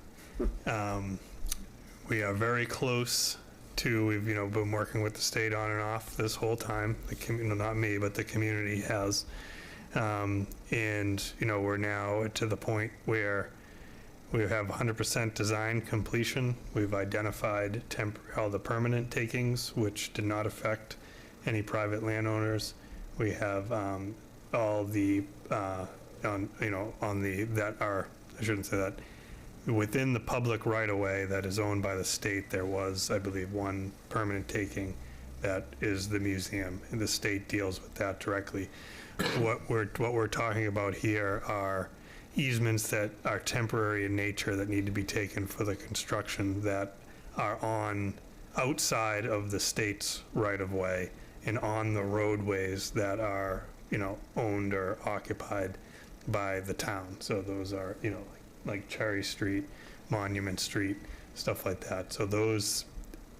we are very close to, we've, been working with the state on and off this whole time. Not me, but the community has. And, we're now to the point where we have 100% design completion. We've identified all the permanent takings, which did not affect any private landowners. We have all the, I shouldn't say that, within the public right-of-way that is owned by the state, there was, I believe, one permanent taking that is the museum, and the state deals with that directly. What we're talking about here are easements that are temporary in nature that need to be taken for the construction that are outside of the state's right-of-way and on the roadways that are, owned or occupied by the town. So those are, like Cherry Street, Monument Street, stuff like that. So those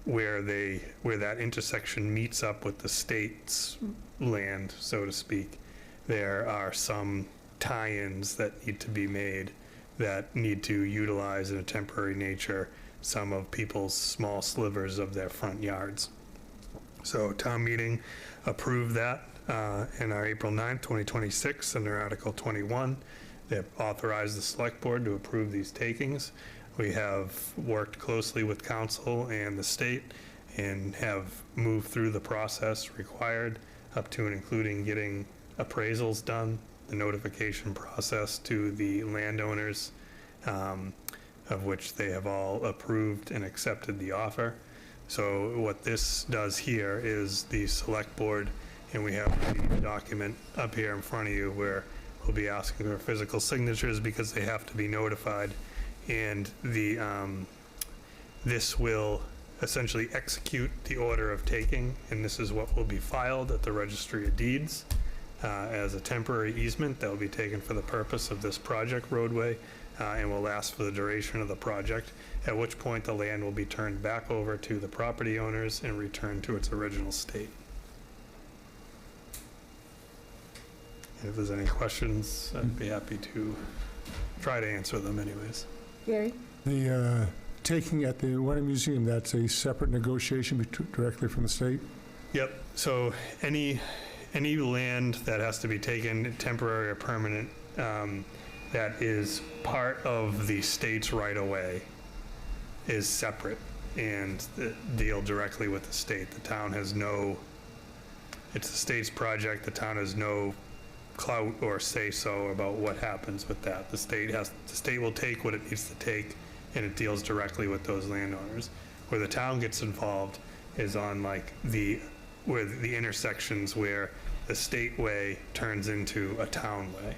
where that intersection meets up with the state's land, so to speak, there are some tie-ins that need to be made that need to utilize in a temporary nature some of people's small slivers of their front yards. So town meeting approved that in our April 9th, 2026, under Article 21. They have authorized the select board to approve these takings. We have worked closely with council and the state and have moved through the process required up to and including getting appraisals done, the notification process to the landowners, of which they have all approved and accepted the offer. So what this does here is the select board, and we have the document up here in front of you where we'll be asking for physical signatures because they have to be notified, and this will essentially execute the order of taking, and this is what will be filed at the Registry of Deeds as a temporary easement that will be taken for the purpose of this project roadway and will last for the duration of the project, at which point the land will be turned back over to the property owners and returned to its original state. If there's any questions, I'd be happy to try to answer them anyways. Gary? The taking at the Wenham Museum, that's a separate negotiation directly from the state? Yep, so any land that has to be taken, temporary or permanent, that is part of the state's right-of-way is separate and deal directly with the state. The town has it's the state's project, the town has no clout or say-so about what happens with that. The state will take what it needs to take, and it deals directly with those landowners. Where the town gets involved is on where the intersections where the state way turns into a town way,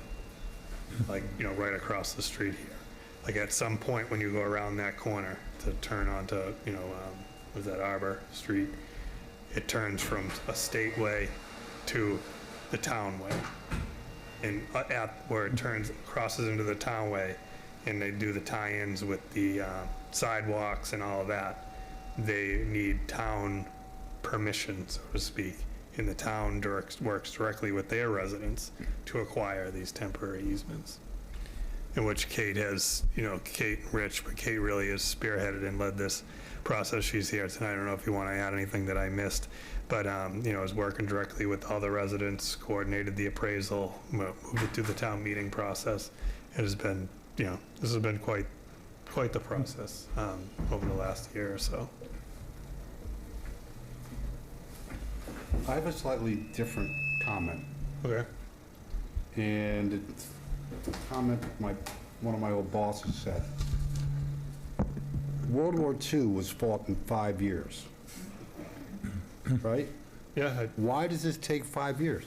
right across the street here. Like at some point when you go around that corner to turn onto, was that Arbor Street, it turns from a state way to the town way. And at where it crosses into the town way, and they do the tie-ins with the sidewalks and all of that, they need town permission, so to speak, and the town works directly with their residents to acquire these temporary easements. In which Kate has, Kate and Rich, but Kate really has spearheaded and led this process. She's here tonight. I don't know if you want to add anything that I missed, but, is working directly with all the residents, coordinated the appraisal, moved it through the town meeting process. It has been, this has been quite the process over the last year or so. I have a slightly different comment, Okay. and it's a comment one of my old bosses said. World War II was fought in 5 years, right? Yeah. Why does this take 5 years?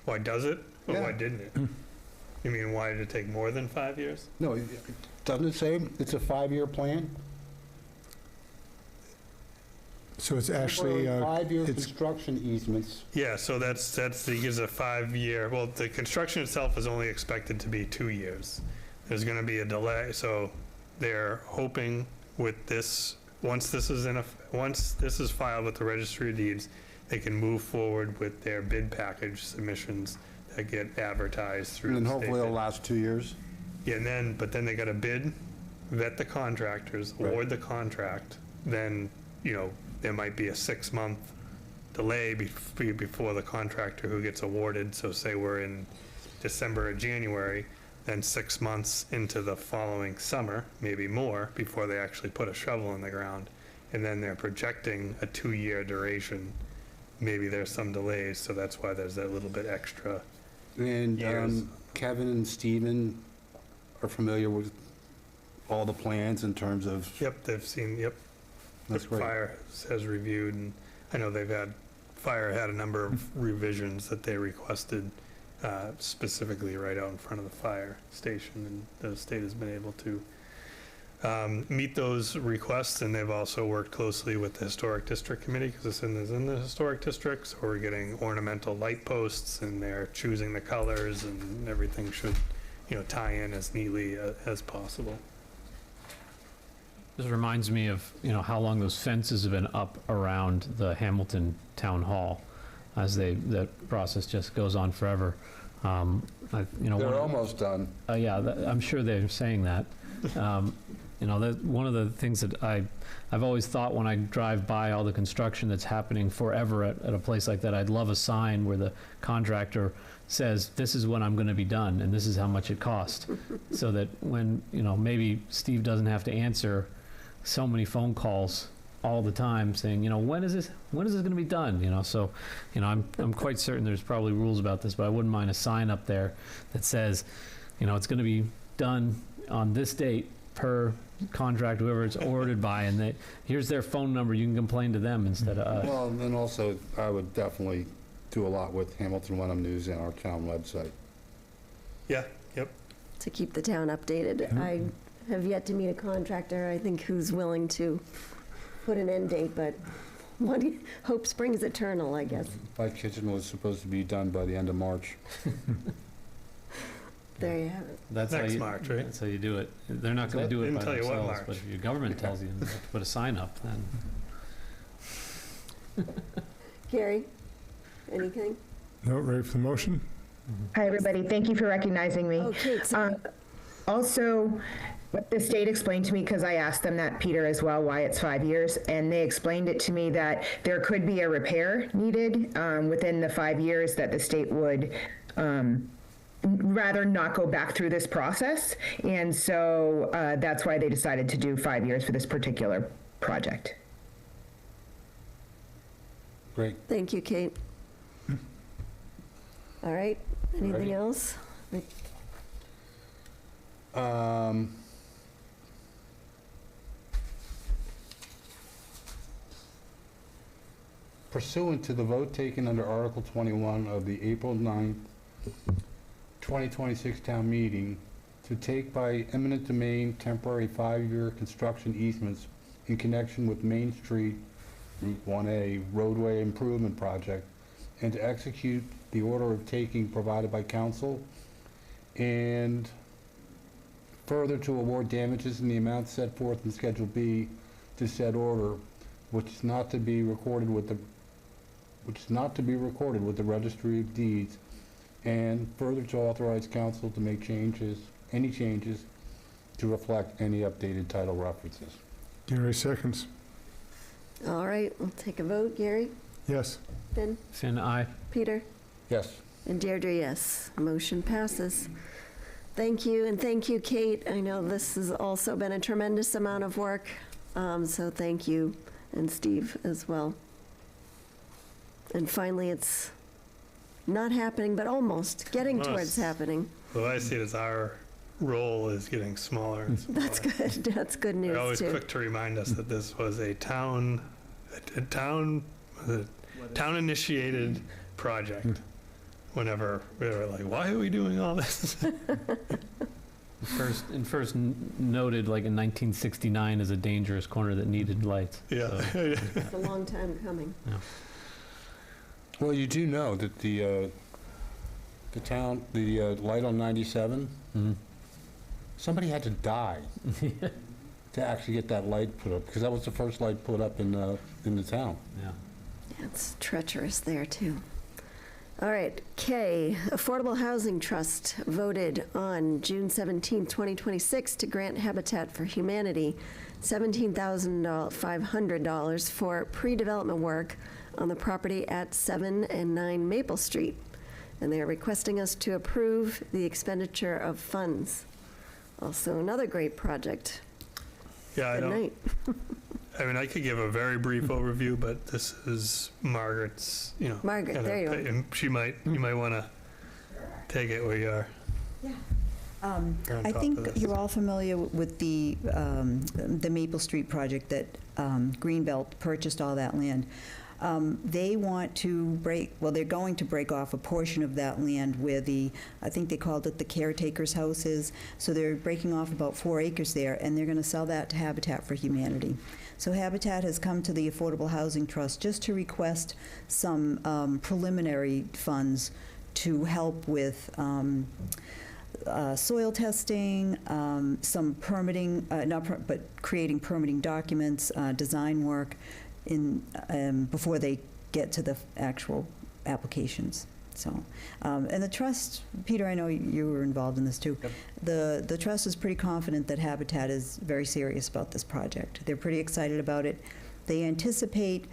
Why does it? Or Yeah. why didn't it? You mean, why did it take more than 5 years? No, doesn't it say it's a 5-year plan? So it's actually, Temporary 5-year it's, construction easements. Yeah, so he gives a 5-year, well, the construction itself is only expected to be 2 years. There's gonna be a delay, so they're hoping with this, once this is filed with the Registry of Deeds, they can move forward with their bid package submissions that get advertised through And the then state. hopefully it'll last 2 years. Yeah, but then they gotta bid, vet the contractors, award the contract, then, there might be a 6-month delay before the contractor who gets awarded, so say we're in December or January, then 6 months into the following summer, maybe more, before they actually put a shovel in the ground. And then they're projecting a 2-year duration. Maybe there's some delays, so that's why there's that little bit extra. And Years. Kevin and Stephen are familiar with all the plans in terms of, Yep, they've seen, yep. that's great. Fire has reviewed, and I know Fire had a number of revisions that they requested specifically right out in front of the fire station, and the state has been able to meet those requests, and they've also worked closely with the Historic District Committee, because this is in the Historic District, so we're getting ornamental light posts, and they're choosing the colors, and everything should, tie in as neatly as possible. This reminds me of, how long those fences have been up around the Hamilton Town Hall as that process just goes on forever. They're almost done. Yeah, I'm sure they're saying that. One of the things that I've always thought when I drive by all the construction that's happening forever at a place like that, I'd love a sign where the contractor says, this is when I'm going to be done, and this is how much it cost. So that when, maybe Steve doesn't have to answer so many phone calls all the time saying, when is this going to be done? So, I'm quite certain there's probably rules about this, but I wouldn't mind a sign up there that says, it's going to be done on this date per contract, whoever it's ordered by, and here's their phone number. You can complain to them instead of us. Well, and then also, I would definitely do a lot with Hamilton Wenham News and our town website. Yeah, yep. To keep the town updated. I have yet to meet a contractor, I think, who's willing to put an end date, but hope springs eternal, I guess. My kitchen was supposed to be done by the end of March. There you have it. That's Next March, right? That's how you do it. They're not going to do it Didn't by tell you what themselves, March. but if your government tells you to put a sign up, then. Gary, anything? no, ready for the motion? Hi, everybody. Thank you for recognizing me. Oh, Kate, sorry. Also, what the state explained to me, because I asked them that, Peter, as well, why it's 5 years, and they explained it to me that there could be a repair needed within the 5 years, that the state would rather not go back through this process. And so that's why they decided to do 5 years for this particular project. Great. Thank you, Kate. All right, anything Ready? else? Pursuant to the vote taken under Article 21 of the April 9th, 2026 town meeting to take by eminent domain temporary 5-year construction easements in connection with Main Street Route 1A roadway improvement project, and to execute the order of taking provided by council, and further to award damages in the amount set forth in Schedule B to said order, which is not to be recorded with the Registry of Deeds, and further to authorize council to make any changes to reflect any updated title references. Gary seconds. All right, we'll take a vote. Gary? Yes. Ben? Finn, aye. Peter? Yes. And Deirdre, yes. Motion passes. Thank you, and thank you, Kate. I know this has also been a tremendous amount of work, so thank you, and Steve as well. And finally, it's not happening, but almost getting towards happening. Well, I see it as our role is getting smaller and smaller. That's good. That's good news, They're always too. quick to remind us that this was a town-initiated project. Whenever we were like, why are we doing all this? First noted like in 1969 as a dangerous corner that needed lights. Yeah. So, It's a long time coming. Well, you do know that the town, the light on 97, mhm. somebody had to die to actually get that light put up, because that was the first light put up in the town. Yeah. It's treacherous there, too. All right, K, Affordable Housing Trust voted on June 17, 2026 to grant Habitat for Humanity $17,500 for pre-development work on the property at 7 and 9 Maple Street. And they are requesting us to approve the expenditure of funds. Also, another great project. Yeah, Good night. I mean, I could give a very brief overview, but this is Margaret's, Margaret, there you are. and you might want to take it where you are. I think you're all familiar with the Maple Street project that Greenbelt purchased all that land. They want to they're going to break off a portion of that land where I think they called it the caretaker's house is. So they're breaking off about 4 acres there, and they're going to sell that to Habitat for Humanity. So Habitat has come to the Affordable Housing Trust just to request some preliminary funds to help with soil testing, some permitting, but creating permitting documents, design work before they get to the actual applications. So, and the trust, Peter, I know you were involved in this too. Yep. The trust is pretty confident that Habitat is very serious about this project. They're pretty excited about it. They anticipate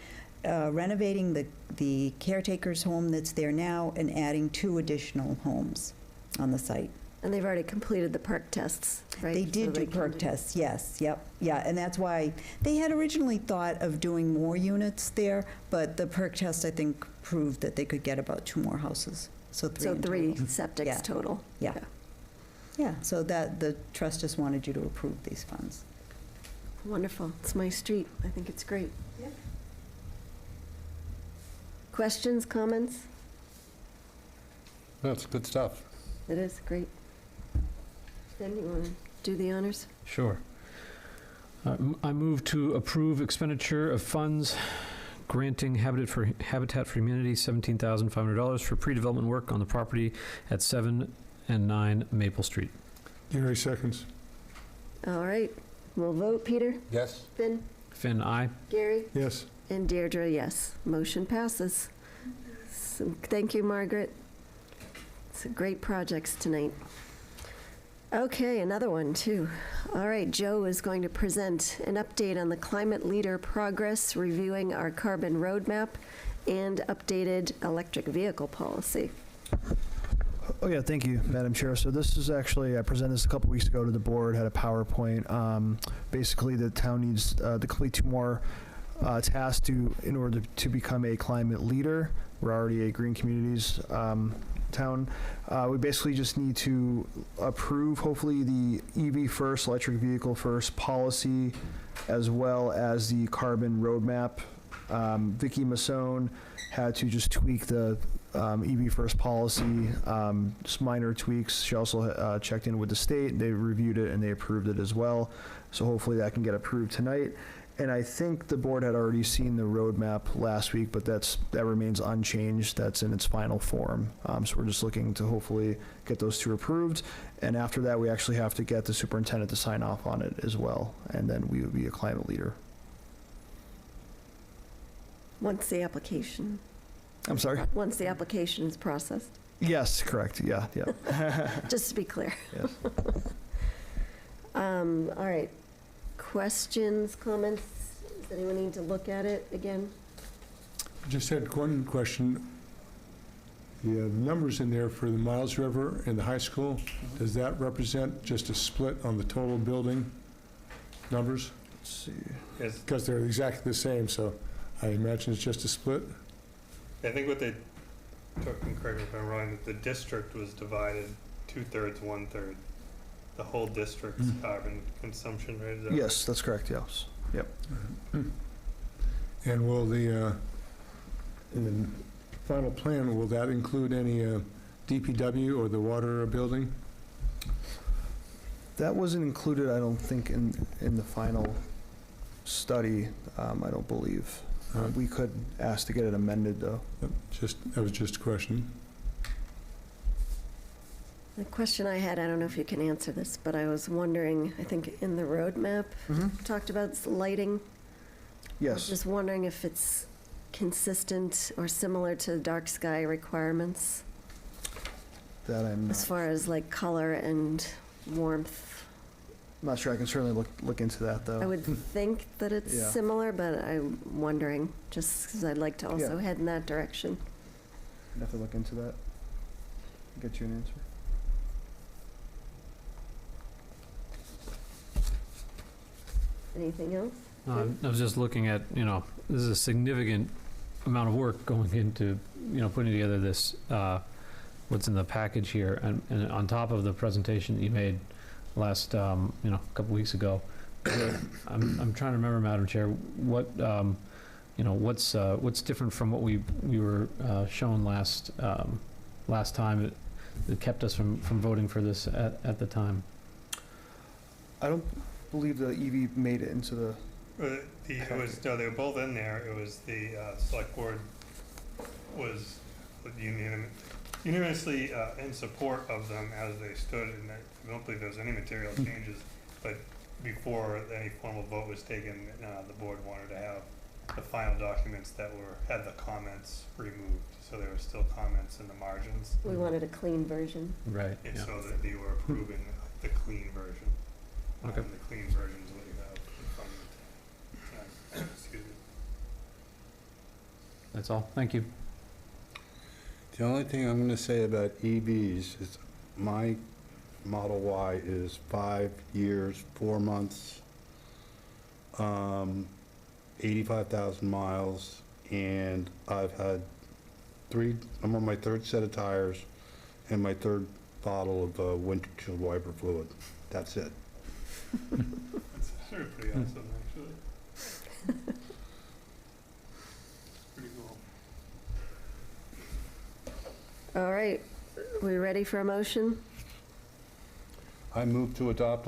renovating the caretaker's home that's there now and adding 2 additional homes on the site. And they've already completed the perk tests, right? They did do perk tests, yes, yep, yeah, and that's why they had originally thought of doing more units there, but the perk test, I think, proved that they could get about 2 more houses, so 3 So in 3 total. septics Yeah. total. Yeah. Yeah, so that, the trust just wanted you to approve these funds. Wonderful. It's my street. I think it's great. Questions, comments? That's good stuff. It is great. Ben, you want to do the honors? Sure. I move to approve expenditure of funds granting Habitat for Humanity $17,500 for pre-development work on the property at 7 and 9 Maple Street. Gary seconds. All right. We'll vote. Peter? Yes? Finn? Finn, aye. Gary? Yes. And Deirdre, yes. Motion passes. So, thank you, Margaret. It's great projects tonight. Okay, another one, too. All right, Joe is going to present an update on the climate leader progress, reviewing our carbon roadmap and updated electric vehicle policy. Oh, yeah, thank you, Madam Chair. So this is actually, I presented this a couple weeks ago to the board, had a PowerPoint. Basically, the town needs to complete 2 more tasks in order to become a climate leader. We're already a green communities town. We basically just need to approve, hopefully, the EV first, electric vehicle first policy, as well as the carbon roadmap. Vicky Masson had to just tweak the EV first policy, just minor tweaks. She also checked in with the state. They reviewed it and they approved it as well. So hopefully that can get approved tonight. And I think the board had already seen the roadmap last week, but that remains unchanged. That's in its final form. So we're just looking to hopefully get those 2 approved. And after that, we actually have to get the superintendent to sign off on it as well. And then we would be a climate leader. Once the application. I'm sorry? Once the application is processed. Yes, correct. Yeah. Just to be clear. Yes. All right. Questions, comments? Does anyone need to look at it again? Just had one question. The numbers in there for the Miles River and the high school, does that represent just a split on the total building numbers? Let's see. Yes. Because they're exactly the same, so I imagine it's just a split. I think what they took, and correct me if I'm wrong, that the district was divided 2/3, 1/3. The whole district's carbon consumption rate. Is that Yes, that's correct. Yes. Yep. And will in the final plan, will that include any DPW or the water building? That wasn't included, I don't think, in the final study, I don't believe. We could ask to get it amended, though. That was just a question. The question I had, I don't know if you can answer this, but I was wondering, I think in the roadmap, talked about lighting. I was Yes, just wondering if it's consistent or similar to dark sky requirements that I'm as not, far as like color and warmth. not sure. I can certainly look into that, though. I would think that it's Yeah. similar, but I'm wondering, just because I'd like to also Yeah. head in that direction. I'd have to look into that. Get you an answer. Anything else? I was just looking at, this is a significant amount of work going into, putting together this, what's in the package here. And on top of the presentation that you made last, a couple weeks ago, I'm trying to remember, Madam Chair, what, what's different from what we were shown last time that kept us from voting for this at the time? I don't believe the EV made it into the, No, they were both in there. It was the select board was unanimously in support of them as they stood, and I don't believe there was any material changes, but before any formal vote was taken, the board wanted to have the final documents that had the comments removed, so there were still comments in the margins, We wanted a clean version. Right. and so that they were approving the clean version. Okay. The clean version is what you have in front of you tonight. Excuse me. That's all. Thank you. The only thing I'm going to say about EVs is my Model Y is 5 years, 4 months, 85,000 miles, and I've had I'm on my 3rd set of tires and my 3rd bottle of windshield wiper fluid. That's it. That's sort of pretty awesome, actually. Pretty cool. All right, we ready for a motion? I move to adopt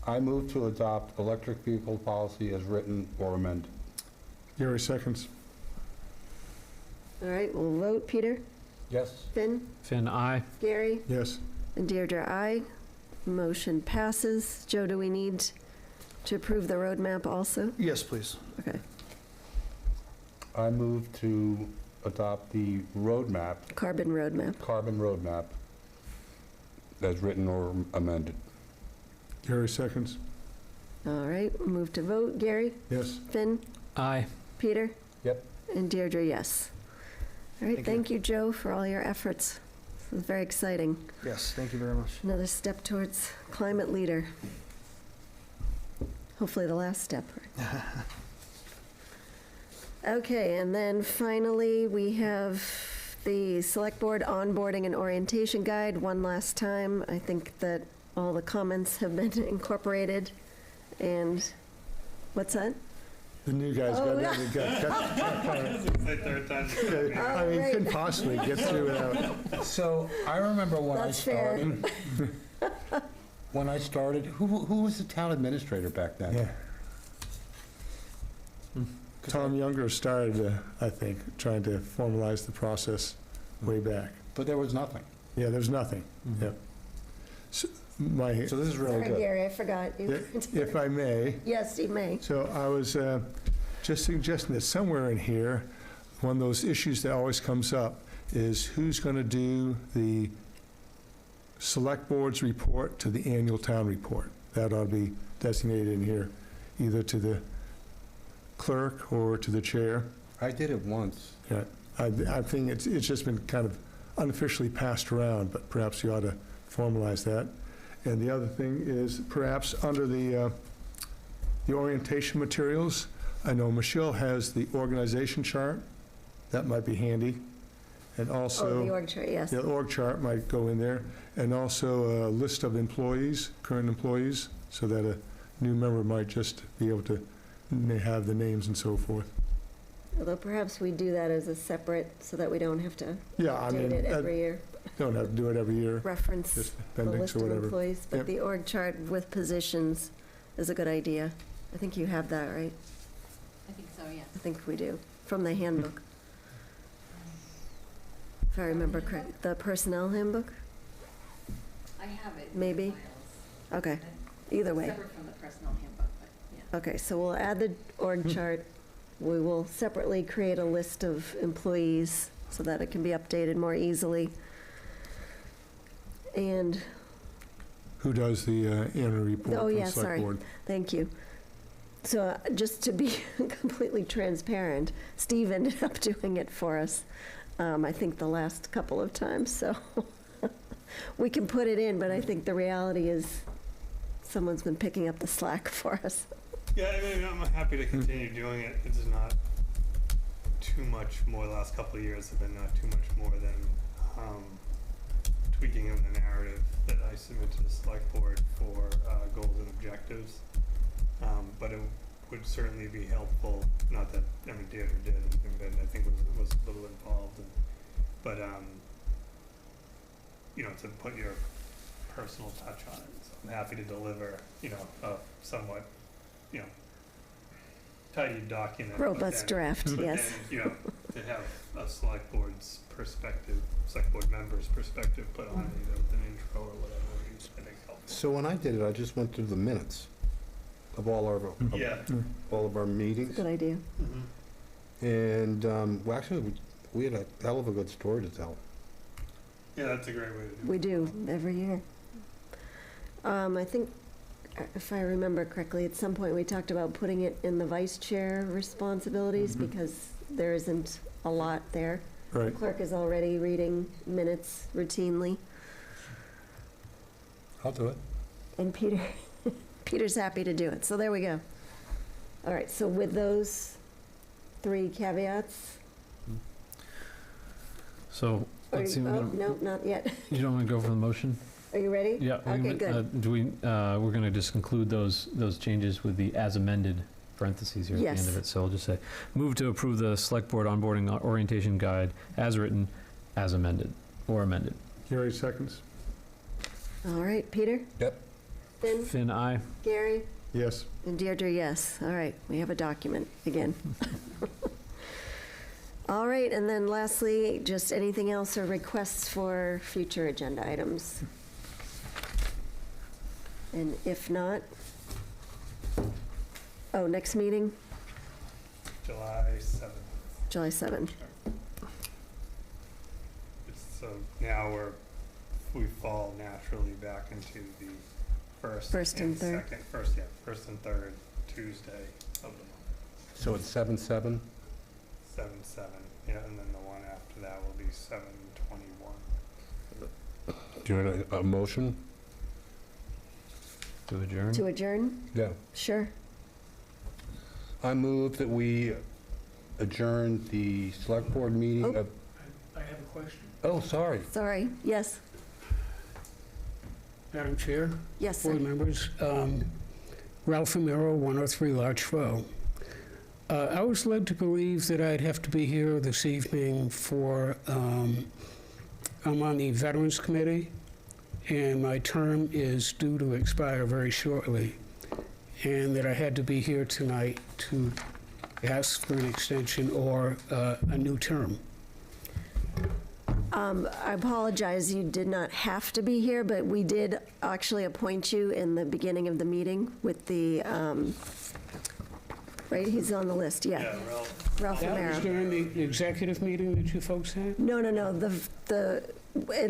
I move to adopt electric vehicle policy as written or amended. Gary seconds. All right, we'll vote. Peter? Yes? Finn? Finn, aye. Gary? Yes. And Deirdre, aye. Motion passes. Joe, do we need to approve the roadmap also? yes, please. Okay. I move to adopt the roadmap, Carbon roadmap. carbon roadmap, as written or amended. Gary seconds. All right, we'll move to vote. Gary? Yes. Finn? Aye. Peter? Yep. And Deirdre, yes. All right, thank you, Joe, for all your efforts. This was very exciting. Yes, thank you very much. Another step towards climate leader. Hopefully the last step. Okay, and then finally, we have the Select Board Onboarding and Orientation Guide one last time. I think that all the comments have been incorporated, and what's that? The new guy's Oh, got yeah. it. It's the third time. I mean, right. couldn't possibly get through without. So I remember when I That's fair. started, who was the town administrator back then? Yeah. Tom Younger started, I think, trying to formalize the process way back. But there was nothing. Yeah, there's nothing. Yep. So So this is really Sorry, good. Gary, I forgot. if I may, Yes, you may. so I was just suggesting that somewhere in here, one of those issues that always comes up is who's going to do the select board's report to the annual town report. That ought to be designated in here, either to the clerk or to the chair. I did it once. Yeah, I think it's just been kind of unofficially passed around, but perhaps you ought to formalize that. And the other thing is perhaps under the orientation materials, I know Michelle has the organization chart. That might be handy. And also. Oh, the org chart, yes. The org chart might go in there. And also a list of employees, current employees, so that a new member might just be able to have the names and so forth. Although perhaps we do that as a separate, so that we don't have to Yeah, I update mean, it every year. Don't have to do it every year, reference just the appendix list or of whatever. employees, but Yep. the org chart with positions is a good idea. I think you have that, right? I think so, yes. I think we do, from the handbook. If I remember correct, the personnel handbook? I have it. Maybe. Files. Okay, either way. Separate from the personnel handbook, but yeah. Okay, so we'll add the org chart. We will separately create a list of employees so that it can be updated more easily. And, Who does the annual report oh for the yeah, select sorry, board? thank you. So just to be completely transparent, Steve ended up doing it for us, I think the last couple of times, so we can put it in, but I think the reality is someone's been picking up the slack for us. Yeah, I mean, I'm happy to continue doing it. It's not too much more. The last couple of years have been not too much more than tweaking of the narrative that I submit to the select board for goals and objectives. But it would certainly be helpful, not that, I mean, Deirdre did, and I think was a little involved, but, you know, to put your personal touch on it. So I'm happy to deliver, you know, a somewhat, you know, tidy document. but Robust then- draft, but yes. then, you know, to have a select board's perspective, select board member's perspective put on it, either with an intro or whatever, would be, I think, helpful. So when I did it, I just went through the minutes of all our, Yeah. all of our meetings. Good idea. And, well, actually, we had a hell of a good story to tell. Yeah, that's a great way to do it. We do, every year. I think, if I remember correctly, at some point we talked about putting it in the vice chair responsibilities because there isn't a lot there. Right. Clerk is already reading minutes routinely, I'll do it. and Peter's happy to do it, so there we go. All right, so with those 3 caveats, So, are let's see, you, we're oh, gonna- no, not yet. you don't want to go for the motion? Are you ready? Yeah. Okay, good. Do we, we're going to just include those changes with the as amended parentheses here at the end Yes. of it. So I'll just say, move to approve the select board onboarding orientation guide as written, as amended, or amended. Gary seconds? All right, Peter? Yep. Finn? Finn, aye. Gary? Yes. And Deirdre, yes. All right, we have a document again. All right, and then lastly, just anything else or requests for future agenda items? And if not, oh, next meeting, July 7th. July 7th. So now we fall naturally back into the First and third. second, first and third Tuesday of the month. So it's 7/7? 7/7, yeah, and then the one after that will be 7/21. Do you want a motion? To adjourn? To adjourn? Yeah. Sure. I move that we adjourn the select board meeting Oh. of, I have a question. oh, sorry. Sorry, yes. Madam Chair, Yes, board sir. members, Ralph Romero, 103 Larchville. I was led to believe that I'd have to be here this evening for, I'm on the Veterans Committee, and my term is due to expire very shortly, and that I had to be here tonight to ask for an extension or a new term. I apologize, you did not have to be here, but we did actually appoint you in the beginning of the meeting with the, right, he's on the list, yeah. Yeah, Ralph. Ralph That was Romero. during the executive meeting that you folks had? No, in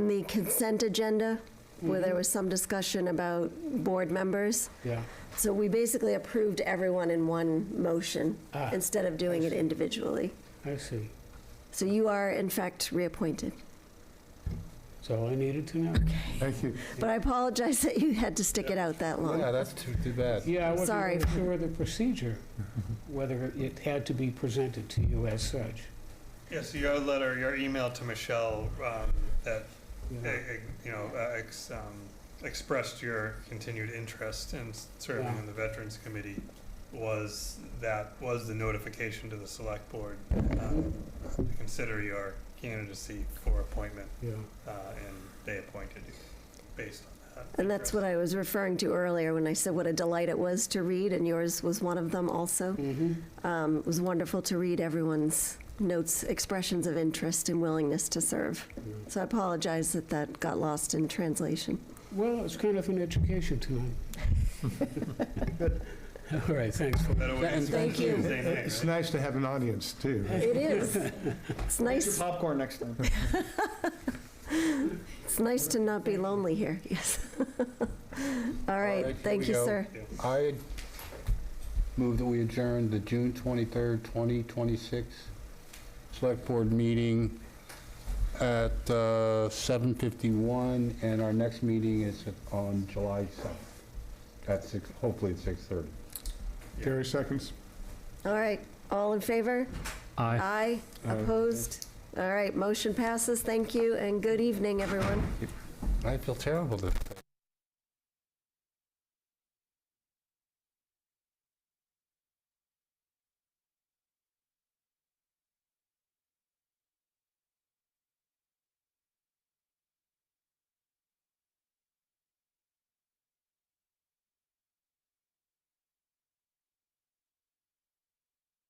the consent agenda, where there was some discussion about board members. Yeah. So we basically approved everyone in one motion Ah, instead of doing it individually. I see. So you are, in fact, reappointed. That's all I needed to know. Thank you. But I apologize that you had to stick it out that long. Yeah, that's too bad. Yeah, I wasn't Sorry. really sure of the procedure, whether it had to be presented to you as such. Yeah, so your email to Michelle that, you know, expressed your continued interest in serving Yeah. in the Veterans Committee was the notification to the select board to consider your candidacy for appointment, Yeah. and they appointed you based on that. And that's what I was referring to earlier when I said what a delight it was to read, and yours was one of them also. It was wonderful to read everyone's notes, expressions of interest and willingness to serve. So I apologize that that got lost in translation. Well, it's kind of an education tonight. All right, thanks for that. Thank you. It's nice to have an audience, too. It is. It's nice. Popcorn next time. It's nice to not be lonely here, yes. All right, thank you, sir. I move that we adjourn the June 23rd, 2026 Select Board meeting at 7:51, and our next meeting is on July 7th at 6, hopefully at 6:30. Gary seconds. All right, all in favor? Aye. Aye. Opposed? All right, motion passes. Thank you, and good evening, everyone. I feel terrible that